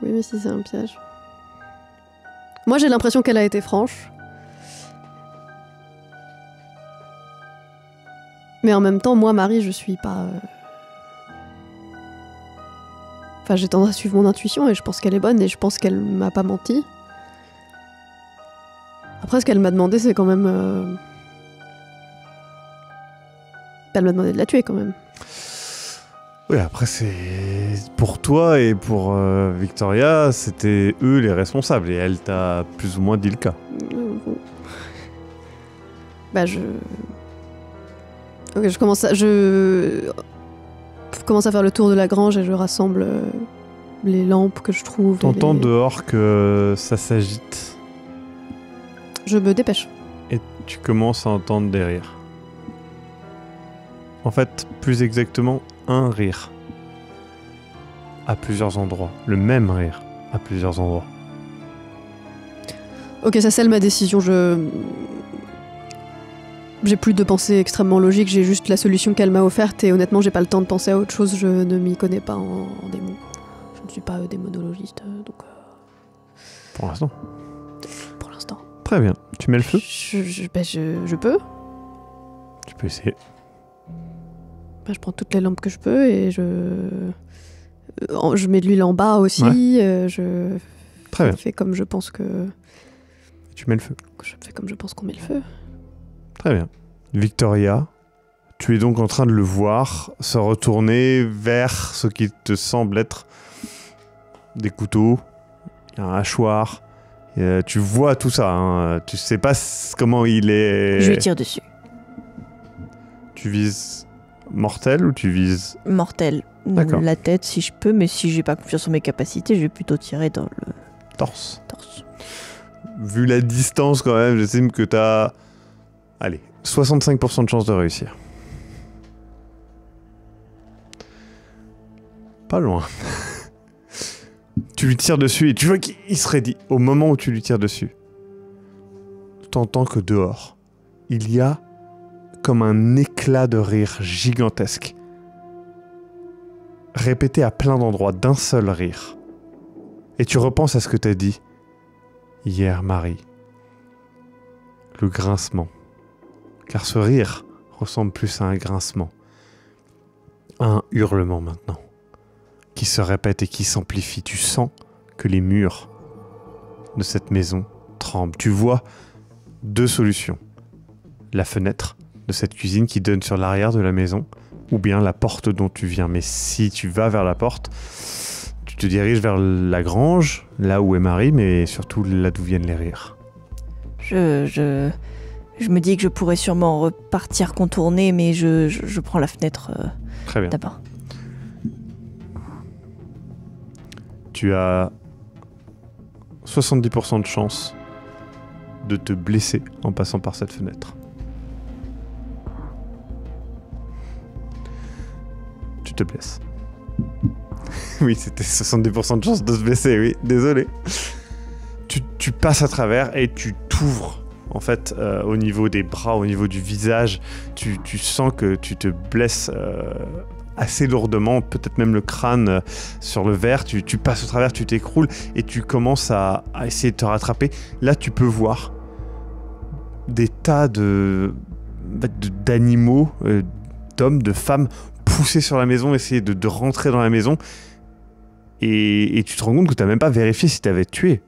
Oui, mais si c'est un piège. Moi, j'ai l'impression qu'elle a été franche. Mais en même temps, moi, Marie, je suis pas... Enfin, j'ai tendance à suivre mon intuition et je pense qu'elle est bonne et je pense qu'elle m'a pas menti. Après, ce qu'elle m'a demandé, c'est quand même... Elle m'a demandé de la tuer, quand même. Oui, après, c'est... Pour toi et pour Victoria, c'était eux les responsables. Et elle t'a plus ou moins dit le cas. Bah, je... Ok, je commence à faire le tour de la grange et je rassemble les lampes que je trouve. et T'entends les- dehors que ça s'agite. Je me dépêche. Et tu commences à entendre des rires. En fait, plus exactement, un rire. À plusieurs endroits. Le même rire. À plusieurs endroits. Ok, ça scelle ma décision. J'ai plus de pensée extrêmement logique, j'ai juste la solution qu'elle m'a offerte et honnêtement, j'ai pas le temps de penser à autre chose, je ne m'y connais pas en démons. Je ne suis pas démonologiste, donc Pour l'instant. pour l'instant. Très bien. Tu mets le feu? Je peux. Tu peux essayer. Bah, je prends toutes les lampes que je peux et je mets de l'huile en bas aussi. Je Très bien. fais comme je pense que Tu mets le feu. je fais comme je pense qu'on met le feu. Très bien. Victoria, tu es donc en train de le voir se retourner vers ce qui te semble être des couteaux, il y a un hachoir. Tu vois tout ça. Hein. Tu sais pas comment il est. Je lui tire dessus. Tu vises mortel ou tu vises... Mortel. D'accord. La tête si je peux, mais si j'ai pas confiance en mes capacités, je vais plutôt tirer dans le torse? torse. Vu la distance quand même, j'estime que t'as... Allez, 65% de chance de réussir. Pas loin. Tu lui tires dessus et tu vois qu'il se raidit. Au moment où tu lui tires dessus, t'entends que dehors, il y a comme un éclat de rire gigantesque. Répété à plein d'endroits d'un seul rire. Et tu repenses à ce que t'as dit hier, Marie. Le grincement. Car ce rire ressemble plus à un grincement. À un hurlement maintenant. Qui se répète et qui s'amplifie. Tu sens que les murs de cette maison tremblent. Tu vois deux solutions. La fenêtre de cette cuisine qui donne sur l'arrière de la maison, ou bien la porte dont tu viens. Mais si tu vas vers la porte, tu te diriges vers la grange, là où est Marie, mais surtout là d'où viennent les rires. Je me dis que je pourrais sûrement repartir contourner, mais je prends la fenêtre Très bien. d'abord. Tu as 70% de chance de te blesser en passant par cette fenêtre. Tu te blesses. Oui, c'était 70% de chance de se blesser, oui, désolé. Tu passes à travers et tu t'ouvres, en fait, au niveau des bras, au niveau du visage. Tu sens que tu te blesses assez lourdement, peut-être même le crâne sur le verre. Tu passes au travers, tu t'écroules et tu commences à essayer de te rattraper. Là, tu peux voir des tas d'animaux, d'hommes, de femmes poussés sur la maison, essayer de rentrer dans la maison. Et tu te rends compte que tu n'as même pas vérifié si tu avais tué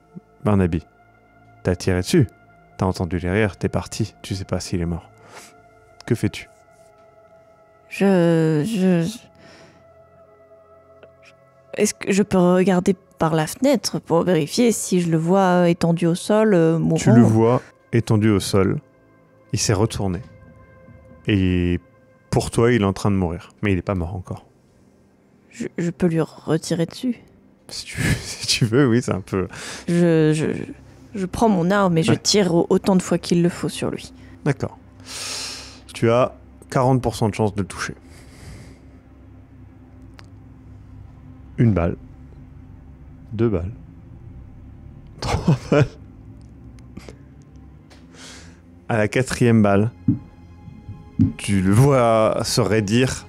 Barnaby. Tu as tiré dessus. Tu as entendu les rires, tu es parti. Tu sais pas s'il est mort. Que fais-tu? Est-ce que je peux regarder par la fenêtre pour vérifier si je le vois étendu au sol, mourant? Tu le vois étendu au sol. Il s'est retourné. Et pour toi, il est en train de mourir. Mais il n'est pas mort encore. Je peux lui retirer dessus. Si tu veux, oui, c'est un peu... Je prends mon arme et je tire autant de fois qu'il le faut sur lui. D'accord. Tu as 40% de chance de le toucher. 1 balle. 2 balles. 3 balles. À la 4e balle, tu le vois se raidir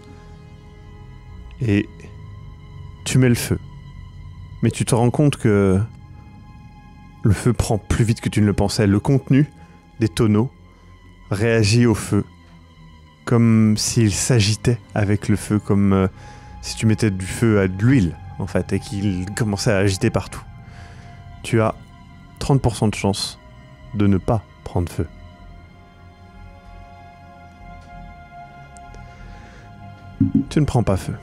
et tu mets le feu. Mais tu te rends compte que le feu prend plus vite que tu ne le pensais. Le contenu des tonneaux réagit au feu comme s'il s'agitait avec le feu, comme si tu mettais du feu à de l'huile en fait et qu'il commençait à agiter partout. Tu as 30% de chance de ne pas prendre feu. Tu ne prends pas feu.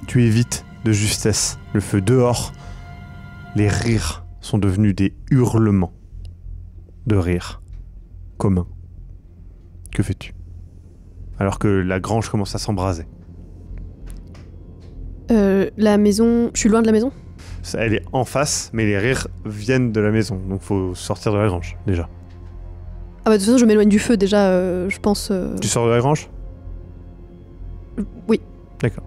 Tu évites de justesse le feu. Dehors, les rires sont devenus des hurlements de rire communs. Que fais-tu? Alors que la grange commence à s'embraser. La maison... Je suis loin de la maison? Elle est en face, mais les rires viennent de la maison. Donc faut sortir de la grange, déjà. Ah bah de toute façon, je m'éloigne du feu, déjà, je pense... Tu sors de la grange? Oui. D'accord.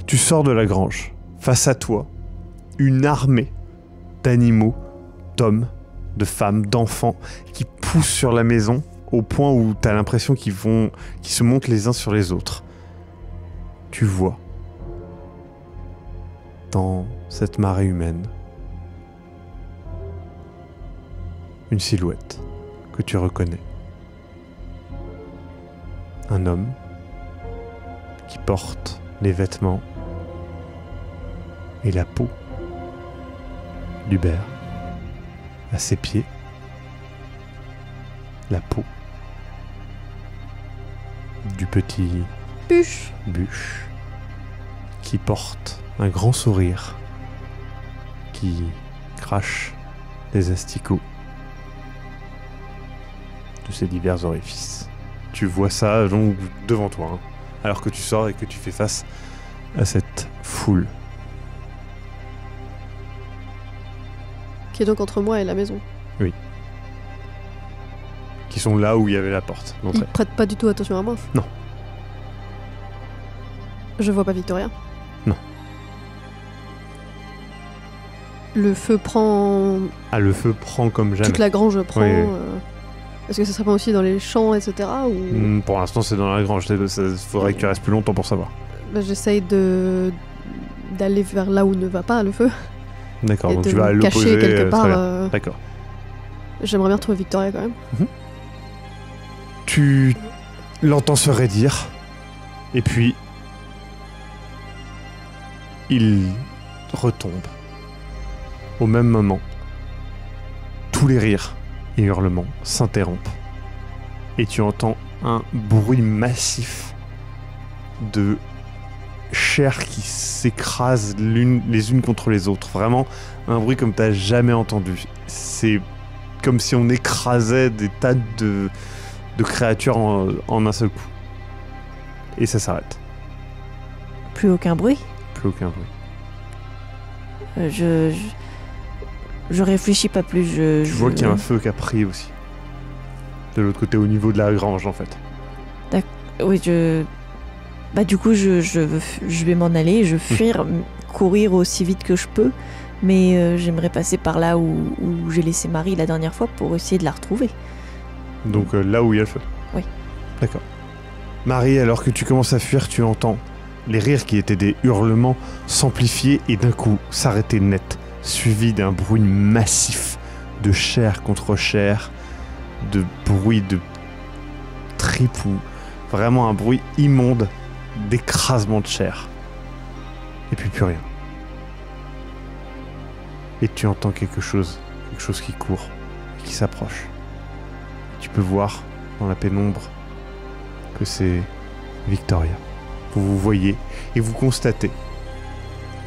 Tu sors de la grange. Face à toi, une armée d'animaux, d'hommes, de femmes, d'enfants qui poussent sur la maison au point où t'as l'impression qu'ils se montent les uns sur les autres. Tu vois, dans cette marée humaine, une silhouette que tu reconnais. Un homme qui porte les vêtements et la peau d'Hubert. À ses pieds, la peau du petit Bûche. Bûche qui porte un grand sourire, qui crache des asticots de ses divers orifices. Tu vois ça donc devant toi, hein, alors que tu sors et que tu fais face à cette foule. Qui est donc entre moi et la maison. Qui sont là où il y avait la porte d'entrée. Ils prêtent pas du tout attention à moi. Non. Je vois pas Victoria. Non. Le feu prend... Ah, le feu prend comme jamais. Toute la grange prend... Oui, oui. Est-ce que ça serait pas aussi dans les champs, etc. ou... Pour l'instant, c'est dans la grange. Il faudrait que tu restes plus longtemps pour savoir. Bah, j'essaye d'aller vers là où ne va pas le feu. D'accord, Et donc de tu vas à me l'opposé. cacher quelque part. très bien. D'accord. J'aimerais bien retrouver Victoria quand même. Tu l'entends se raidir, et puis il retombe. Au même moment, tous les rires et hurlements s'interrompent, et tu entends un bruit massif de chair qui s'écrase les unes contre les autres. Vraiment, un bruit comme t'as jamais entendu. C'est comme si on écrasait des tas de créatures en un seul coup. Et ça s'arrête. Plus aucun bruit. Plus aucun bruit. Je réfléchis pas plus. Tu vois qu'il y a un feu qui a pris aussi. De l'autre côté, au niveau de la grange, en fait. Oui, Bah du coup, je vais m'en aller, je fuir, courir aussi vite que je peux, mais j'aimerais passer par là où j'ai laissé Marie la dernière fois pour essayer de la retrouver. Donc là où il y a le feu. Oui. D'accord. Marie, alors que tu commences à fuir, tu entends les rires qui étaient des hurlements s'amplifier et d'un coup s'arrêter net, suivi d'un bruit massif de chair contre chair, de bruit de tripes ou vraiment un bruit immonde d'écrasement de chair. Et puis plus rien. Et tu entends quelque chose qui court et qui s'approche. Tu peux voir dans la pénombre que c'est Victoria. Vous voyez et vous constatez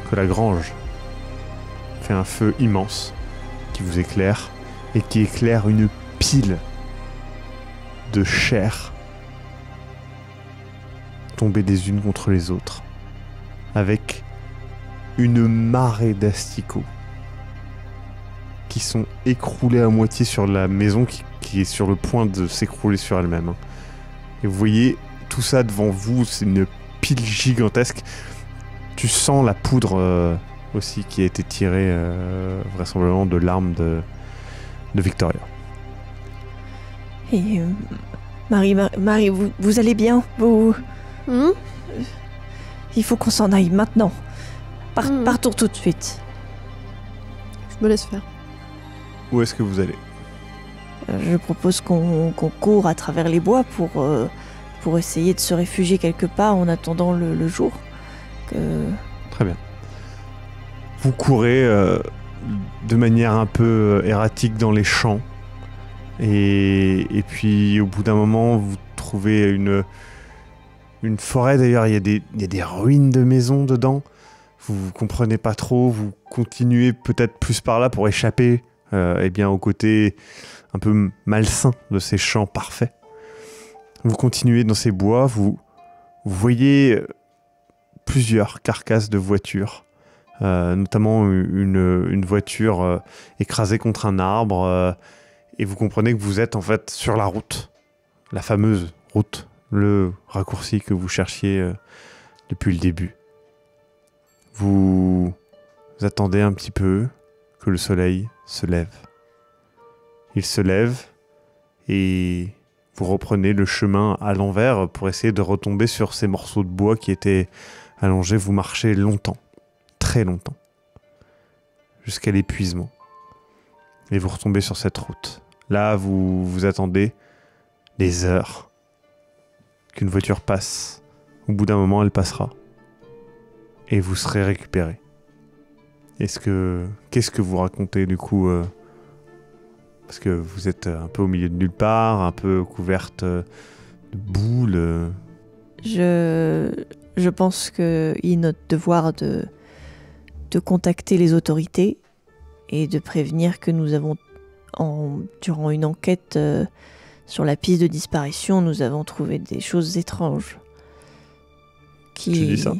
que la grange fait un feu immense qui vous éclaire et qui éclaire une pile de chair tombées les unes contre les autres, avec une marée d'asticots qui sont écroulés à moitié sur la maison qui est sur le point de s'écrouler sur elle-même. Hein. Et vous voyez tout ça devant vous, c'est une pile gigantesque. Tu sens la poudre aussi qui a été tirée vraisemblablement de l'arme de Victoria. Et Marie, vous allez bien? Il faut qu'on s'en aille maintenant. Partons tout de suite. Je me laisse faire. Où est-ce que vous allez? Je propose qu'on court à travers les bois pour essayer de se réfugier quelque part en attendant le jour. Très bien. Vous courez de manière un peu erratique dans les champs. Et puis au bout d'un moment, vous trouvez une forêt. D'ailleurs, il y a des ruines de maisons dedans. Vous comprenez pas trop. Vous continuez peut-être plus par là pour échapper au côté un peu malsain de ces champs parfaits. Vous continuez dans ces bois. Vous voyez plusieurs carcasses de voitures. Notamment une voiture écrasée contre un arbre. Et vous comprenez que vous êtes en fait sur la route, la fameuse route, le raccourci que vous cherchiez depuis le début. Vous attendez un petit peu que le soleil se lève. Il se lève et vous reprenez le chemin à l'envers pour essayer de retomber sur ces morceaux de bois qui étaient allongés. Vous marchez longtemps, très longtemps, jusqu'à l'épuisement. Et vous retombez sur cette route. Là, vous attendez des heures qu'une voiture passe. Au bout d'un moment, elle passera. Et vous serez récupéré. Qu'est-ce que vous racontez du coup parce que vous êtes un peu au milieu de nulle part, un peu couverte de boue. Je pense qu'il est notre devoir de contacter les autorités et de prévenir que nous avons, durant une enquête sur la piste de disparition, nous avons trouvé des choses étranges. Tu dis ça?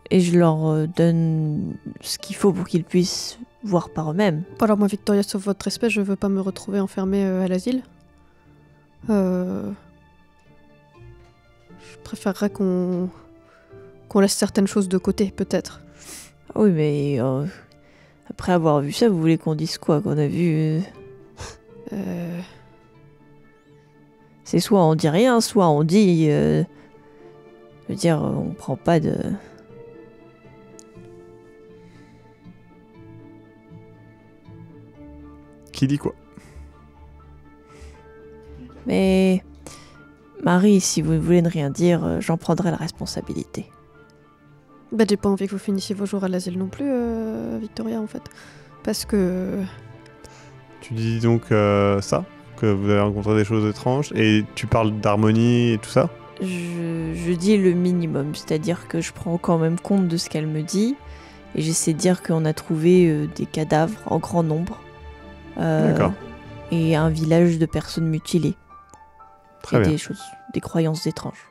Et je leur donne ce qu'il faut pour qu'ils puissent voir par eux-mêmes. Alors moi, Victoria, sauf votre respect, je veux pas me retrouver enfermée à l'asile. Je préférerais qu'on laisse certaines choses de côté, peut-être. Oui, mais après avoir vu ça, vous voulez qu'on dise quoi? Qu'on a vu... C'est soit on dit rien, soit on dit... je veux dire, on prend pas de... Qui dit quoi? Mais... Marie, si vous voulez ne rien dire, j'en prendrai la responsabilité. Bah, j'ai pas envie que vous finissiez vos jours à l'asile non plus, Victoria, en fait. Parce que... Tu dis donc ça? Que vous avez rencontré des choses étranges? Et tu parles d'harmonie et tout ça? Je dis le minimum, c'est-à-dire que je prends quand même compte de ce qu'elle me dit, et j'essaie de dire qu'on a trouvé des cadavres en grand nombre. D'accord. Et un village de personnes mutilées. Très bien. Des croyances étranges.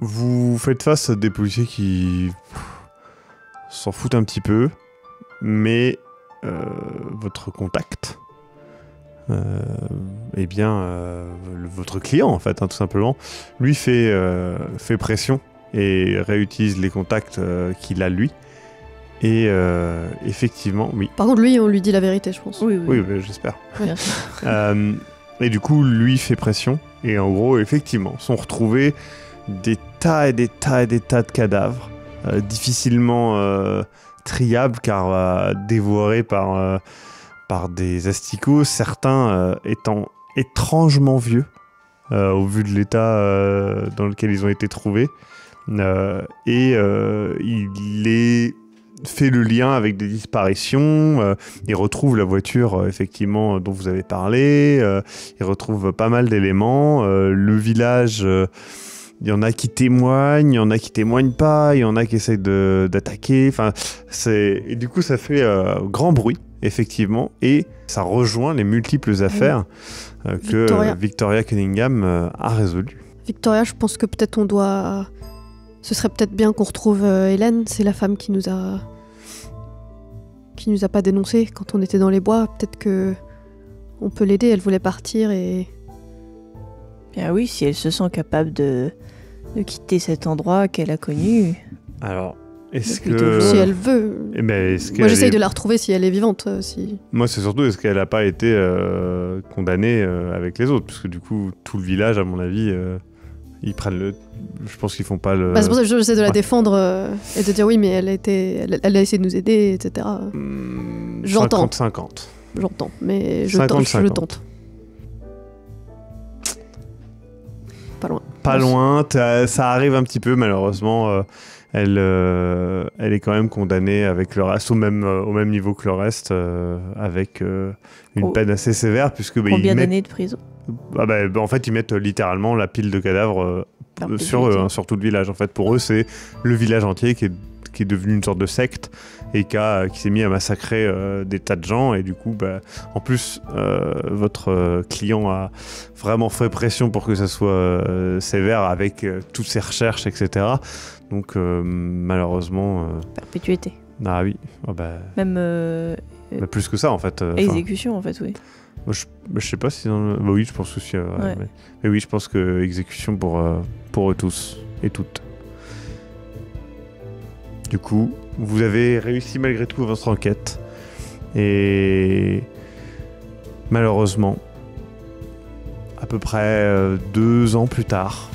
Vous faites face à des policiers qui s'en foutent un petit peu, mais votre contact, votre client en fait, hein, tout simplement, lui fait pression et réutilise les contacts qu'il a lui. Et effectivement, oui. Par contre, lui, on lui dit la vérité, je pense. Oui. Oui, j'espère. Bien sûr. Et du coup, lui fait pression. Et en gros, effectivement, sont retrouvés des tas et des tas et des tas de cadavres, difficilement triables car dévorés par des asticots, certains étant étrangement vieux au vu de l'état dans lequel ils ont été trouvés. Il est fait le lien avec des disparitions, il retrouve la voiture effectivement dont vous avez parlé, il retrouve pas mal d'éléments, le village, il y en a qui témoignent, il y en a qui témoignent pas, il y en a qui essayent d'attaquer, enfin et du coup ça fait grand bruit effectivement, et ça rejoint les multiples affaires que Victoria Cunningham a résolues. Victoria, je pense que peut-être on doit... Ce serait peut-être bien qu'on retrouve Hélène, c'est la femme qui nous a pas dénoncé quand on était dans les bois. Peut-être que on peut l'aider, elle voulait partir et... Bien oui, si elle se sent capable de quitter cet endroit qu'elle a connu. Alors, est-ce Plutôt que... Si elle veut. Eh ben, est-ce Moi qu'elle j'essaye est- de la retrouver si elle est vivante. Si... Moi, c'est surtout, est-ce qu'elle n'a pas été condamnée avec les autres? Parce que du coup, tout le village, à mon avis, ils prennent le... Je pense qu'ils font pas le... Bah, c'est pour ça que j'essaie de la Ouais. défendre et de dire oui, mais elle a essayé de nous aider, etc. J'entends. 50-50. J'entends, mais je 50-50. tente. Pas loin. Pas loin, ça arrive un petit peu, malheureusement. Elle est quand même condamnée avec le reste, au même niveau que le reste, avec une Oh. peine assez sévère, puisque bah, Combien ils mettent, d'années de prison? en fait, ils mettent littéralement la pile de cadavres sur eux, hein, sur tout le village. En fait, pour eux, c'est le village entier qui est devenu une sorte de secte et qui s'est mis à massacrer des tas de gens. Et du coup, en plus, votre client a vraiment fait pression pour que ça soit sévère avec toutes ses recherches, etc. Donc, malheureusement... Perpétuité. Ah oui, Même plus que ça, en fait. exécution, en fait, oui. Moi, je sais pas si dans le... oui, je pense aussi. Ouais. Mais oui, je pense que exécution pour eux tous et toutes. Du coup, vous avez réussi malgré tout votre enquête. Et malheureusement, à peu près 2 ans plus tard,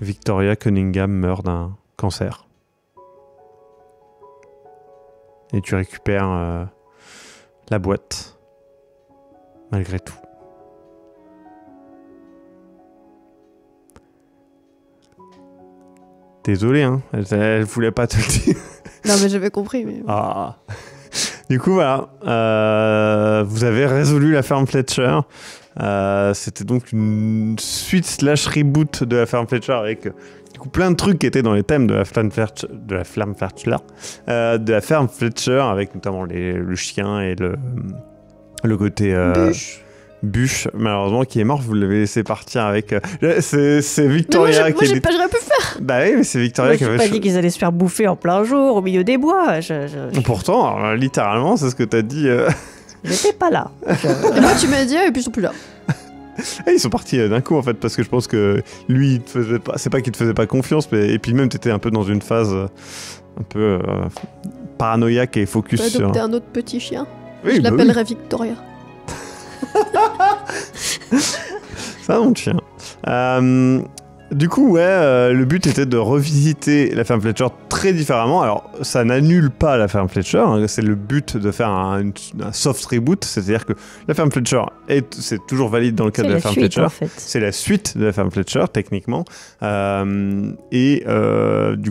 Victoria Cunningham meurt d'un cancer. Et tu récupères la boîte. Malgré tout. Désolé, hein. Elle voulait pas te le dire. Non, mais j'avais compris. Mais... Ah. Du coup, voilà. Vous avez résolu la ferme Fletcher. C'était donc une suite slash reboot de la ferme Fletcher avec du coup plein de trucs qui étaient dans les thèmes de la ferme Fletcher, de la ferme Fletcher, avec notamment le chien et le côté Bûche, malheureusement, qui est mort. Vous l'avez laissé partir avec... c'est Victoria mais moi, qui est... j'aurais pu faire. Bah oui, mais c'est Victoria Moi, qui je avait... pas dit qu'ils allaient se faire bouffer en plein jour, au milieu des bois. Pourtant, alors, littéralement, c'est ce que t'as dit. J'étais pas là. Et moi, tu m'as dit, et puis ils sont plus là. Ils sont partis d'un coup, en fait, parce que je pense que lui, il te faisait pas... c'est pas qu'il te faisait pas confiance, mais... Et puis même, t'étais un peu dans une phase un peu paranoïaque et focus Je vais sur... adopter un autre petit chien. Oui, Je bah l'appellerai Victoria. Ça, mon chien. Du coup, le but était de revisiter la ferme Fletcher très différemment. Alors, ça n'annule pas la ferme Fletcher. Hein, c'est le but de faire un soft reboot. C'est-à-dire que la ferme Fletcher, c'est toujours valide dans le cadre de la ferme suite, Fletcher. en fait. C'est la suite de la ferme Fletcher, techniquement. Du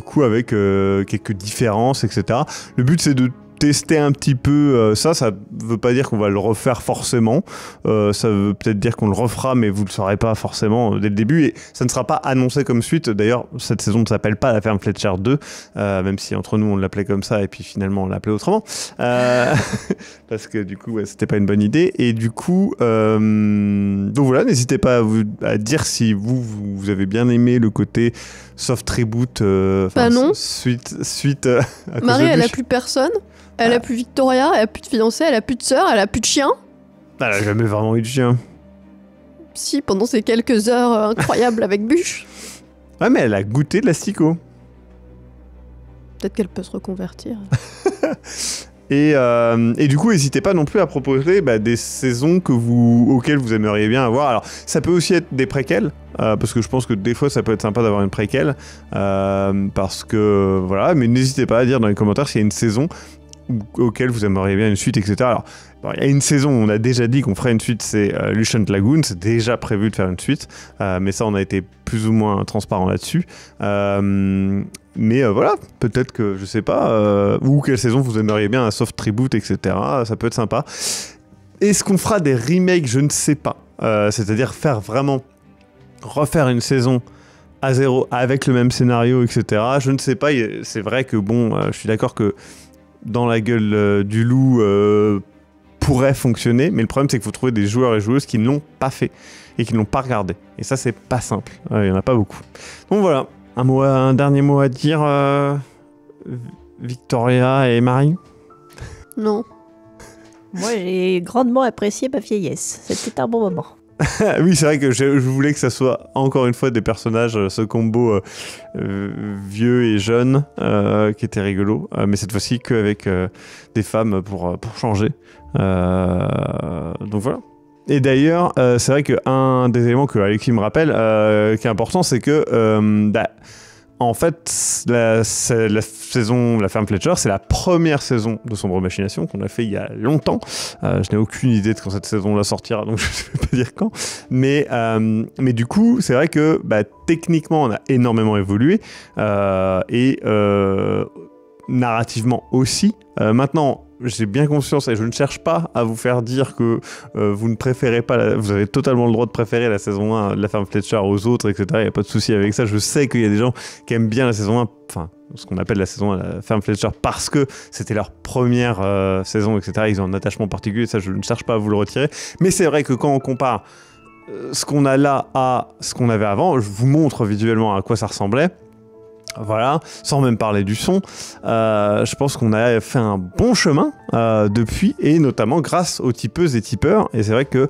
coup, avec quelques différences, etc. Le but, c'est de tester un petit peu ça veut pas dire qu'on va le refaire forcément, ça veut peut-être dire qu'on le refera, mais vous le saurez pas forcément dès le début, et ça ne sera pas annoncé comme suite. D'ailleurs, cette saison ne s'appelle pas la ferme Fletcher 2, même si entre nous on l'appelait comme ça et puis finalement on l'appelait autrement, parce que du coup c'était pas une bonne idée. Et du coup donc voilà, n'hésitez pas à dire si vous avez bien aimé le côté soft reboot, Bah non. suite à cause Marie, de elle a Bush. plus personne. Elle a plus Victoria, elle a plus de fiancée, elle a plus de sœur, elle a plus de chien. Elle a jamais vraiment eu de chien. Si, pendant ces quelques heures incroyables avec Bûche. Ouais, mais elle a goûté de l'asticot. Peut-être qu'elle peut se reconvertir. Et du coup, n'hésitez pas non plus à proposer des saisons auxquelles vous aimeriez bien avoir. Alors, ça peut aussi être des préquels, parce que je pense que des fois, ça peut être sympa d'avoir une préquelle, parce que voilà. Mais n'hésitez pas à dire dans les commentaires s'il y a une saison auquel vous aimeriez bien une suite, etc. Alors, il y a une saison où on a déjà dit qu'on ferait une suite, c'est Lucent Lagoon, c'est déjà prévu de faire une suite, mais ça, on a été plus ou moins transparent là-dessus. Mais voilà, peut-être que, je sais pas, ou quelle saison vous aimeriez bien un soft reboot, etc. Ça peut être sympa. Est-ce qu'on fera des remakes? Je ne sais pas. C'est-à-dire refaire une saison à zéro avec le même scénario, etc. Je ne sais pas. C'est vrai que bon, je suis d'accord que dans la gueule du loup, pourrait fonctionner, mais le problème c'est qu'il faut trouver des joueurs et joueuses qui ne l'ont pas fait et qui ne l'ont pas regardé. Et ça c'est pas simple, il n'y en a pas beaucoup. Donc voilà, un dernier mot à dire, Victoria et Marie. Non. Moi, j'ai grandement apprécié ma vieillesse. C'était un bon moment. Oui, c'est vrai que je voulais que ça soit encore une fois des personnages, ce combo vieux et jeune, qui était rigolo, mais cette fois-ci qu'avec des femmes pour changer. Donc voilà. Et d'ailleurs, c'est vrai qu'un des éléments que Alexis me rappelle, qui est important, c'est que en fait, la ferme Fletcher, c'est la première saison de Sombre Machination qu'on a fait il y a longtemps. Je n'ai aucune idée de quand cette saison-là sortira, donc je ne peux pas dire quand. Mais du coup, c'est vrai que techniquement, on a énormément évolué. Et narrativement aussi. Maintenant, j'ai bien conscience et je ne cherche pas à vous faire dire que vous ne préférez pas, vous avez totalement le droit de préférer la saison 1 de la ferme Fletcher aux autres, etc. Il n'y a pas de souci avec ça. Je sais qu'il y a des gens qui aiment bien la saison 1, enfin, ce qu'on appelle la saison 1 de la ferme Fletcher, parce que c'était leur première saison, etc. Ils ont un attachement particulier, ça je ne cherche pas à vous le retirer. Mais c'est vrai que quand on compare ce qu'on a là à ce qu'on avait avant, je vous montre visuellement à quoi ça ressemblait. Voilà, sans même parler du son, je pense qu'on a fait un bon chemin depuis, et notamment grâce aux tipeuses et tipeurs. Et c'est vrai que,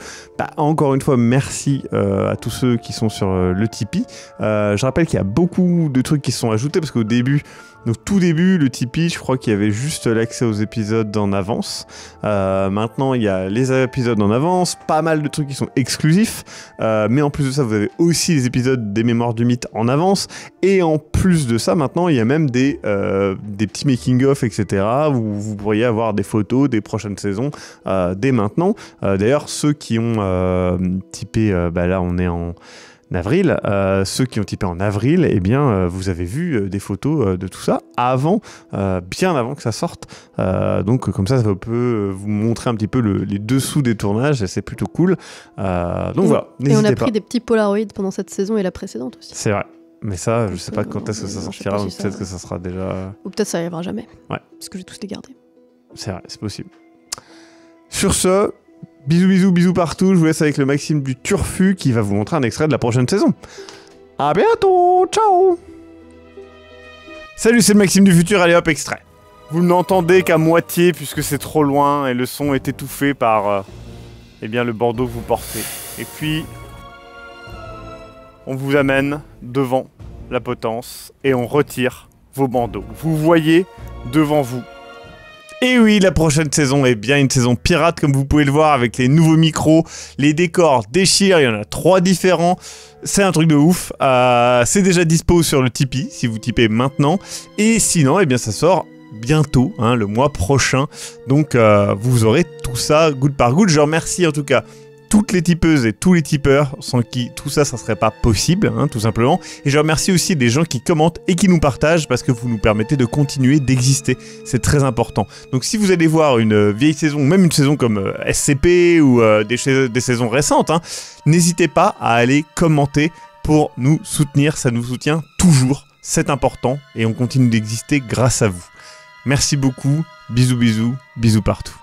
encore une fois, merci à tous ceux qui sont sur le Tipeee. Je rappelle qu'il y a beaucoup de trucs qui se sont ajoutés, parce qu'au début, au tout début, le Tipeee, je crois qu'il y avait juste l'accès aux épisodes en avance. Maintenant, il y a les épisodes en avance, pas mal de trucs qui sont exclusifs, mais en plus de ça, vous avez aussi les épisodes des Mémoires du Mythe en avance, et en plus de ça, maintenant, il y a même des petits making-of, etc., où vous pourriez avoir des photos des prochaines saisons dès maintenant. D'ailleurs, ceux qui ont typé, là, on est en avril, ceux qui ont typé en avril, eh bien, vous avez vu des photos de tout ça bien avant que ça sorte. Donc, comme ça peut vous montrer un petit peu les dessous des tournages, et c'est plutôt cool. Donc voilà, n'hésitez pas. Et on a pris des petits Polaroids pendant cette saison et la précédente aussi. C'est vrai. Mais ça, je sais pas quand est-ce que ça sortira, si peut-être que ça sera déjà... Ou peut-être ça arrivera jamais. Ouais. Parce que j'ai tous les gardés. C'est vrai, c'est possible. Sur ce, bisous partout, je vous laisse avec le Maxime du Turfu qui va vous montrer un extrait de la prochaine saison. À bientôt, ciao. Salut, c'est le Maxime du futur, allez hop, extrait. Vous n'entendez qu'à moitié puisque c'est trop loin et le son est étouffé par le bandeau que vous portez. Et puis, on vous amène devant la potence et on retire vos bandeaux. Vous voyez devant vous. Et oui, la prochaine saison est bien une saison pirate, comme vous pouvez le voir, avec les nouveaux micros. Les décors déchirent, il y en a 3 différents. C'est un truc de ouf. C'est déjà dispo sur le Tipeee, si vous typez maintenant. Et sinon, ça sort bientôt, le mois prochain. Donc, vous aurez tout ça goutte par goutte. Je remercie en tout cas toutes les tipeuses et tous les tipeurs, sans qui tout ça, ça serait pas possible, tout simplement. Et je remercie aussi les gens qui commentent et qui nous partagent, parce que vous nous permettez de continuer d'exister. C'est très important. Donc si vous allez voir une vieille saison, même une saison comme SCP ou des saisons récentes, n'hésitez pas à aller commenter pour nous soutenir. Ça nous soutient toujours. C'est important et on continue d'exister grâce à vous. Merci beaucoup. Bisous partout.